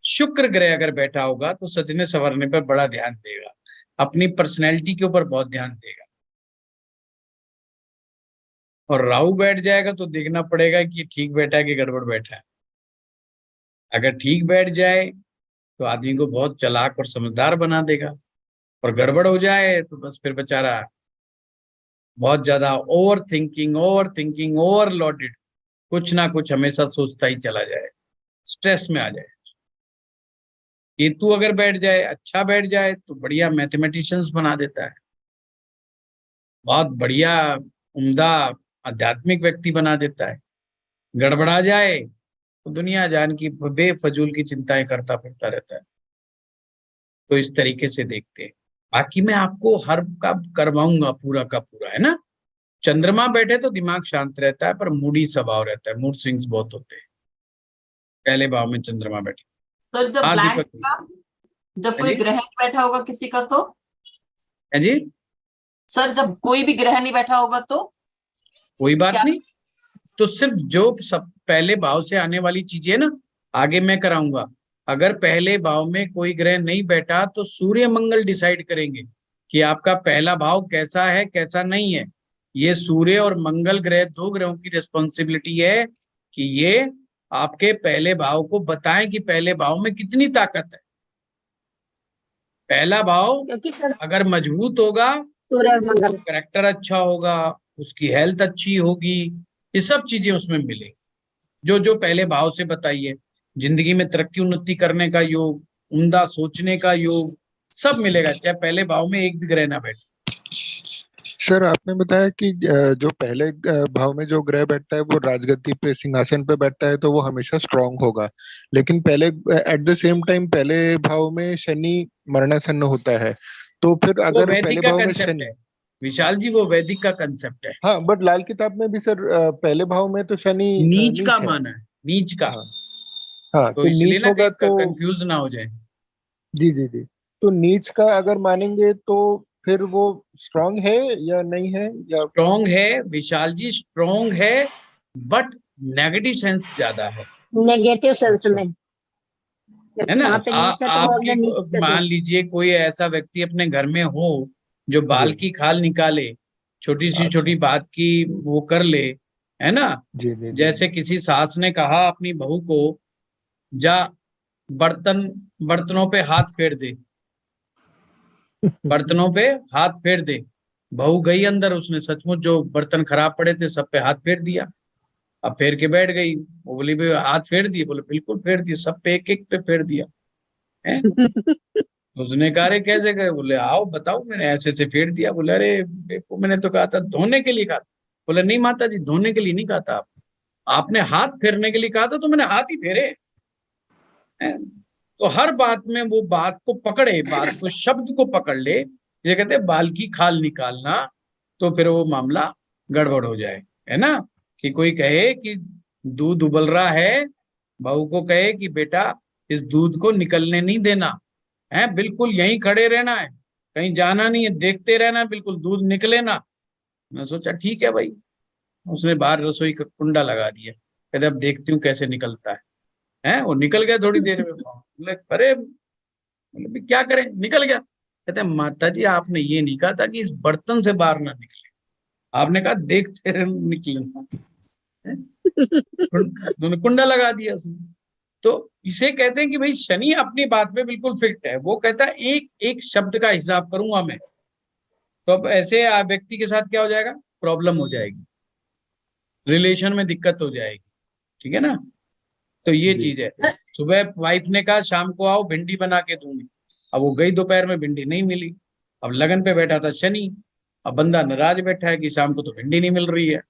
शुक्र ग्रह अगर बैठा होगा तो सजने संवरने पर बड़ा ध्यान देगा, अपनी पर्सनैलिटी के ऊपर बहुत ध्यान देगा। और राहु बैठ जाएगा तो देखना पड़ेगा कि ठीक बैठा है कि गड़बड़ बैठा है। अगर ठीक बैठ जाए तो आदमी को बहुत चालाक और समझदार बना देगा, और गड़बड़ हो जाए तो बस फिर बेचारा बहुत ज्यादा ओवर थिंकिंग ओवरलोडेड, कुछ ना कुछ हमेशा सोचता ही चला जाए, स्ट्रेस में आ जाए। केतु अगर बैठ जाए, अच्छा बैठ जाए तो बढ़िया मैथमेटिशियंस बना देता है, बहुत बढ़िया उम्दा आध्यात्मिक व्यक्ति बना देता है। गड़बड़ा जाए तो दुनिया जान की बेफजूल की चिंताएं करता फिरता रहता है। तो इस तरीके से देखते हैं। बाकी मैं आपको हर का करवाऊंगा पूरा का पूरा, है ना। चंद्रमा बैठे तो दिमाग शांत रहता है पर मूडी स्वभाव रहता है, मूड स्विंग्स बहुत होते हैं पहले भाव में चंद्रमा बैठे। सर जब हाँ ब्लैंक दीपक का, जब कोई जी? ग्रह नहीं बैठा होगा किसी का तो? है जी, सर जब कोई भी ग्रह नहीं बैठा होगा तो कोई बात क्या? नहीं, तो सिर्फ जो सब पहले भाव से आने वाली चीजें ना आगे मैं कराऊंगा। अगर पहले भाव में कोई ग्रह नहीं बैठा तो सूर्य मंगल डिसाइड करेंगे कि आपका पहला भाव कैसा है कैसा नहीं है। ये सूर्य और मंगल ग्रह, दो ग्रहों की रिस्पॉन्सिबिलिटी है कि ये आपके पहले भाव को बताएं कि पहले भाव में कितनी ताकत है। पहला भाव क्योंकि सर अगर मजबूत होगा, सूर्य और मंगल, करेक्टर अच्छा होगा, उसकी हेल्थ अच्छी होगी, ये सब चीजें उसमें मिलेगी जो जो पहले भाव से बताइए। जिंदगी में तरक्की उन्नति करने का योग, उम्दा सोचने का योग, सब मिलेगा, चाहे पहले भाव में एक भी ग्रह ना बैठे। सर आपने बताया कि जो पहले भाव में जो ग्रह बैठता है वो राजगद्दी पे सिंहासन पे बैठता है तो वो हमेशा स्ट्रांग होगा, लेकिन पहले एट द सेम टाइम पहले भाव में शनि मरणासन्न होता है, तो फिर वो अगर वैदिक पहले का भाव में कंसेप्ट शनि, है विशाल जी, वो वैदिक का कंसेप्ट है। हाँ बट लाल किताब में भी सर पहले भाव में तो शनि नीच का है। माना है, नीच का। हाँ हाँ, तो तो इसलिए नीच ना होगा कहीं तो कंफ्यूज ना हो जाए। जी जी जी, तो नीच का अगर मानेंगे तो फिर वो स्ट्रांग है या नहीं है या? स्ट्रोंग है विशाल जी, स्ट्रोंग है, बट नेगेटिव सेंस ज्यादा है नेगेटिव सेंस अच्छा में, है ना। वहां पे नीच है तो वो आपकी हमने नीच से मान सुना। लीजिए कोई ऐसा व्यक्ति अपने घर में हो जो बाल जी की खाल निकाले, छोटी सी अच्छा छोटी बात की वो कर ले, है ना। जी जी जी जैसे किसी सास ने कहा अपनी बहू को, जा बर्तन बर्तनों पे हाथ फेर दे, बर्तनों पे हाथ फेर दे। बहू गई अंदर, उसने सचमुच जो बर्तन खराब पड़े थे सब पे हाथ फेर दिया। अब फेर के बैठ गई, वो बोली भाई हाथ फेर दिए, बोले बिल्कुल फेर दिए, सब पे एक एक पे फेर दिया है। उसने कहा अरे कैसे गए, बोले आओ बताओ, मैंने ऐसे ऐसे फेर दिया। बोले अरे बेवकूफ, मैंने तो कहा था धोने के लिए कहा था। बोले नहीं माता जी, धोने के लिए नहीं कहा था, आपने हाथ फेरने के लिए कहा था तो मैंने हाथ ही फेरे हैं। तो हर बात में वो बात को पकड़े, बात को शब्द को पकड़ ले, ये कहते हैं बाल की खाल निकालना, तो फिर वो मामला गड़बड़ हो जाए, है ना। कि कोई कहे कि दूध उबल रहा है, बहू को कहे कि बेटा इस दूध को निकलने नहीं देना है, बिल्कुल यहीं खड़े रहना है, कहीं जाना नहीं है, देखते रहना है, बिल्कुल दूध निकले ना। मैं सोचा ठीक है भाई। उसने बाहर रसोई का कुंडा लगा दिया, कहते अब देखती हूँ कैसे निकलता है। वो निकल गया थोड़ी देर में। बोले अरे, बोले भी क्या करें, निकल गया। कहते हैं माता जी आपने ये नहीं कहा था कि इस बर्तन से बाहर ना निकले, आपने कहा देखते रहे निकलना है? उन्होंने कुंडा लगा दिया उसने। तो इसे कहते हैं कि भाई शनि अपनी बात पे बिल्कुल फिट है, वो कहता है एक एक शब्द का हिसाब करूंगा मैं। तो अब ऐसे व्यक्ति के साथ क्या हो जाएगा, प्रॉब्लम हो जाएगी, रिलेशन में दिक्कत हो जाएगी, ठीक है ना। तो ये जी चीज है। सुबह वाइफ ने कहा शाम को आओ भिंडी बना के दूंगी, अब वो गई दोपहर में भिंडी नहीं मिली। अब लगन पे बैठा था शनि, अब बंदा नाराज बैठा है कि शाम को तो भिंडी नहीं मिल रही है।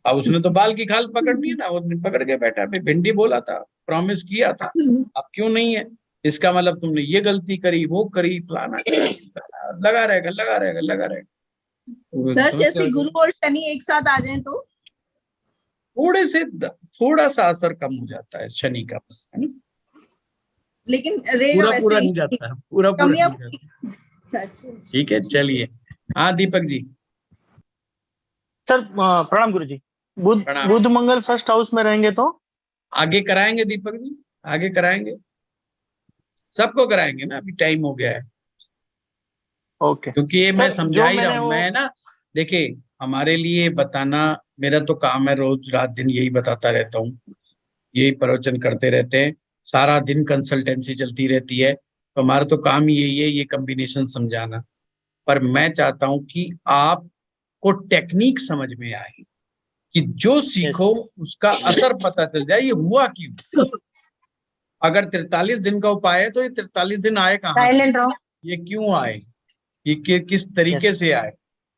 अब उसने तो बाल की खाल पकड़नी है ना, वो पकड़ के बैठा है, भाई भिंडी बोला था, प्रॉमिस किया था, अब क्यों नहीं है, इसका मतलब तुमने ये गलती करी, वो करी, फलाना करी, लगा रहेगा लगा रहेगा लगा रहेगा। तो सर समस्या जैसे हो जाएगी। गुरु और शनि एक साथ आ जाएं तो? थोड़ा सा असर कम हो जाता है शनि का, बस, है ना। लेकिन रहेगा पूरा वैसे पूरा ही, नहीं जाता, पूरा पूरा कमियां। नहीं जाता। अच्छा ठीक है चलिए। हाँ दीपक जी। सर प्रणाम गुरु जी। बुध प्रणाम। बुध मंगल फर्स्ट हाउस में रहेंगे तो? आगे कराएंगे दीपक जी, आगे कराएंगे, सबको कराएंगे ना, अभी टाइम हो गया है। ओके क्योंकि ये मैं सर, समझा जो ही रहा मैंने हूँ, वो मैं ना, देखिए हमारे लिए बताना मेरा तो काम है, रोज रात दिन यही बताता रहता हूँ, यही प्रवचन करते रहते हैं, सारा दिन कंसल्टेंसी चलती रहती है, तो हमारा तो काम ही यही है, ये कॉम्बिनेशन समझाना। पर मैं चाहता हूं कि आपको टेक्निक समझ में आए, कि जो सीखो उसका असर पता चल जाए, ये हुआ क्यों। अगर 43 दिन का उपाय है तो ये 43 दिन आए कहाँ से, साइलेंट रहो। ये क्यों आए, ये किस तरीके से आए,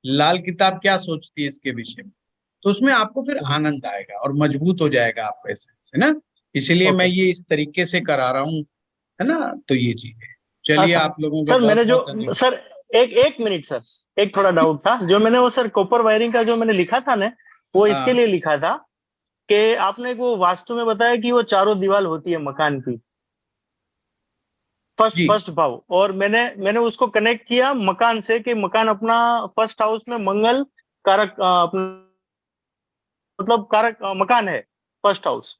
लाल किताब क्या सोचती है इसके विषय में, तो उसमें आपको फिर आनंद आएगा और मजबूत हो जाएगा आप ऐसे है ना। इसलिए मैं ये इस तरीके से करा रहा हूँ, है ना। तो ये चीज है। चलिए आप लोगों का सर बहुत मैंने जो बहुत धन्यवाद। सर एक मिनट सर, एक थोड़ा डाउट था जो मैंने वो सर कॉपर वायरिंग का जो मैंने लिखा था ना, वो इसके हाँ लिए लिखा था कि आपने वो वास्तु में बताया कि वो चारों दीवार होती है मकान की, जी फर्स्ट भाव, और मैंने उसको कनेक्ट किया मकान से कि मकान अपना फर्स्ट हाउस में मंगल कारक अपना मतलब कारक मकान है फर्स्ट हाउस,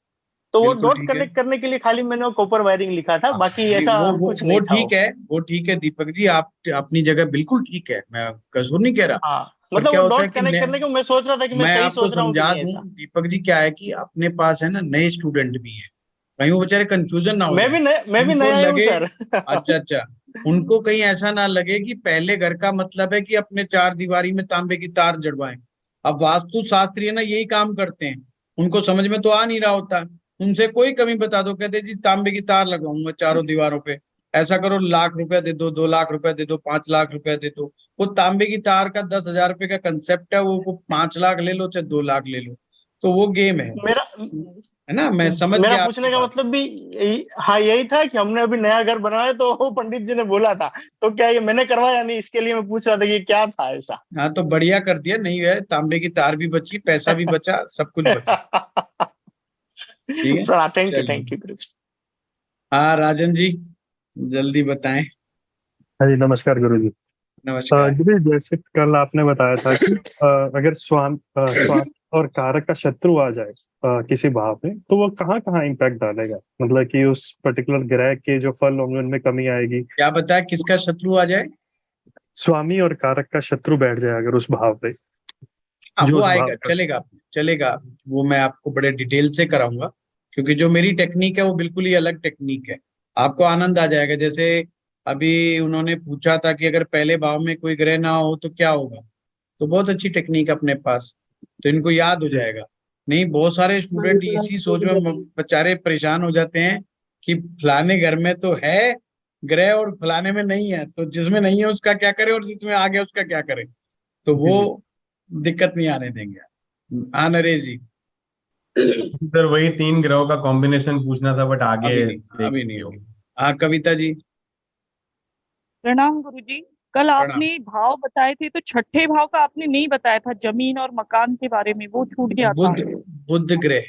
तो वो बिल्कुल डॉट ठीक है। कनेक्ट करने के लिए खाली मैंने कॉपर वायरिंग लिखा था, बाकी नहीं, ऐसा वो कुछ नहीं था। ठीक है, वो ठीक है दीपक जी, आप अपनी जगह बिल्कुल ठीक है, मैं कसूर नहीं कह रहा। हाँ, पर मतलब क्या वो होता है डॉट कि कनेक्ट करने को मैं सोच रहा था कि मैं मैं सही आपको सोच रहा हूँ कि समझा नहीं दूं ऐसा। दीपक जी, क्या है कि अपने पास है ना नए स्टूडेंट भी हैं, कहीं वो बेचारे कंफ्यूजन ना हो मैं जाए, भी उनको नया ही हूँ लगे। सर। अच्छा अच्छा, उनको कहीं ऐसा ना लगे कि पहले घर का मतलब है कि अपने चार दीवारी में तांबे की तार जड़वाएं। अब वास्तु शास्त्री है ना यही काम करते हैं, उनको समझ में तो आ नहीं रहा होता, उनसे कोई कमी बता दो, कहते जी तांबे की तार लगाऊंगा चारों दीवारों पे, ऐसा करो, 1,00,000 रुपया दे दो, 2,00,000 रुपया दे दो, 5,00,000 रुपया दे दो। वो तांबे की तार का 10,000 रुपये का कंसेप्ट है, वो 5 लाख ले लो चाहे 2 लाख ले लो, तो वो गेम मेरा है ना, मैं समझ मेरा गया आपकी पूछने का बात। मतलब भी हाँ यही था कि हमने अभी नया घर बनाया, तो वो पंडित जी ने बोला था, तो क्या ये मैंने करवाया नहीं, इसके लिए मैं पूछ रहा था कि क्या था ऐसा। हाँ तो बढ़िया कर दिया, नहीं है तांबे की तार भी बची, पैसा भी बचा, सब कुछ बचा। ठीक है, थैंक यू चलिए। गुरु जी। हाँ राजन जी, जल्दी बताएं। हाँ जी, नमस्कार गुरु जी। नमस्कार। गुरु जी, जैसे कल आपने बताया था कि अगर स्वामी और कारक का शत्रु आ जाए किसी भाव में, तो वो कहाँ कहाँ इम्पैक्ट डालेगा, मतलब कि उस पर्टिकुलर ग्रह के जो फल होंगे उनमें कमी आएगी। क्या बताया, किसका शत्रु आ जाए? स्वामी और कारक का शत्रु बैठ जाए अगर उस भाव पे, हाँ जो वो उस आएगा, भाव का। चलेगा चलेगा, वो मैं आपको बड़े डिटेल से कराऊंगा, क्योंकि जो मेरी टेक्निक है वो बिल्कुल ही अलग टेक्निक है, आपको आनंद आ जाएगा। जैसे अभी उन्होंने पूछा था कि अगर पहले भाव में कोई ग्रह ना हो तो क्या होगा, तो बहुत अच्छी टेक्निक अपने पास, तो इनको याद हो जाएगा। नहीं, बहुत सारे स्टूडेंट इसी सोच में बेचारे परेशान हो जाते हैं कि फलाने घर में तो है ग्रह और फलाने में नहीं है, तो जिसमें नहीं है उसका क्या करे और जिसमें आ गया उसका क्या करे, तो वो दिक्कत नहीं आने देंगे। हाँ नरेश जी। सर वही 3 ग्रहों का कॉम्बिनेशन पूछना था, बट आगे अभी नहीं, अभी नहीं देखेंगे। होगा। हाँ कविता जी। प्रणाम गुरुजी। कल प्रणाम। आपने भाव बताए थे, तो छठे भाव का आपने नहीं बताया था, जमीन और मकान के बारे में, वो छूट गया था। बुध ग्रह,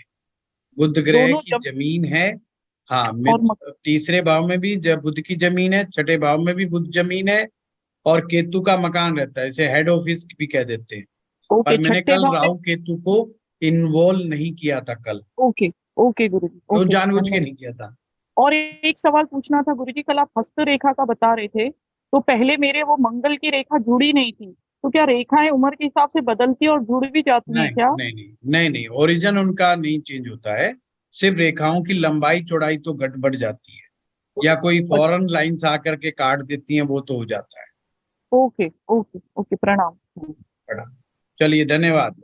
बुध ग्रह दोनों की जमीन है। हाँ, और तीसरे भाव में भी जब बुध की जमीन है, छठे भाव में भी बुध जमीन है, और केतु का मकान रहता है, इसे हेड ऑफिस भी कह देते हैं। ओके, पर मैंने छठे कल भाव में। राहु केतु को इन्वॉल्व नहीं किया था कल, ओके ओके गुरुजी, तो ओके जानबूझ के धन्यवाद। नहीं किया था। और एक सवाल पूछना था गुरुजी, कल आप हस्तरेखा का बता रहे थे, तो पहले मेरे वो मंगल की रेखा जुड़ी नहीं थी, तो क्या रेखाएं उम्र के हिसाब से बदलती और जुड़ भी जाती हैं नहीं क्या? नहीं नहीं नहीं नहीं, ओरिजिन उनका नहीं चेंज होता है, सिर्फ रेखाओं की लंबाई चौड़ाई तो गड़बड़ जाती है, या कोई फॉरेन लाइंस आकर के काट देती हैं, वो तो हो जाता है। ओके ओके ओके, प्रणाम। चलिए, धन्यवाद।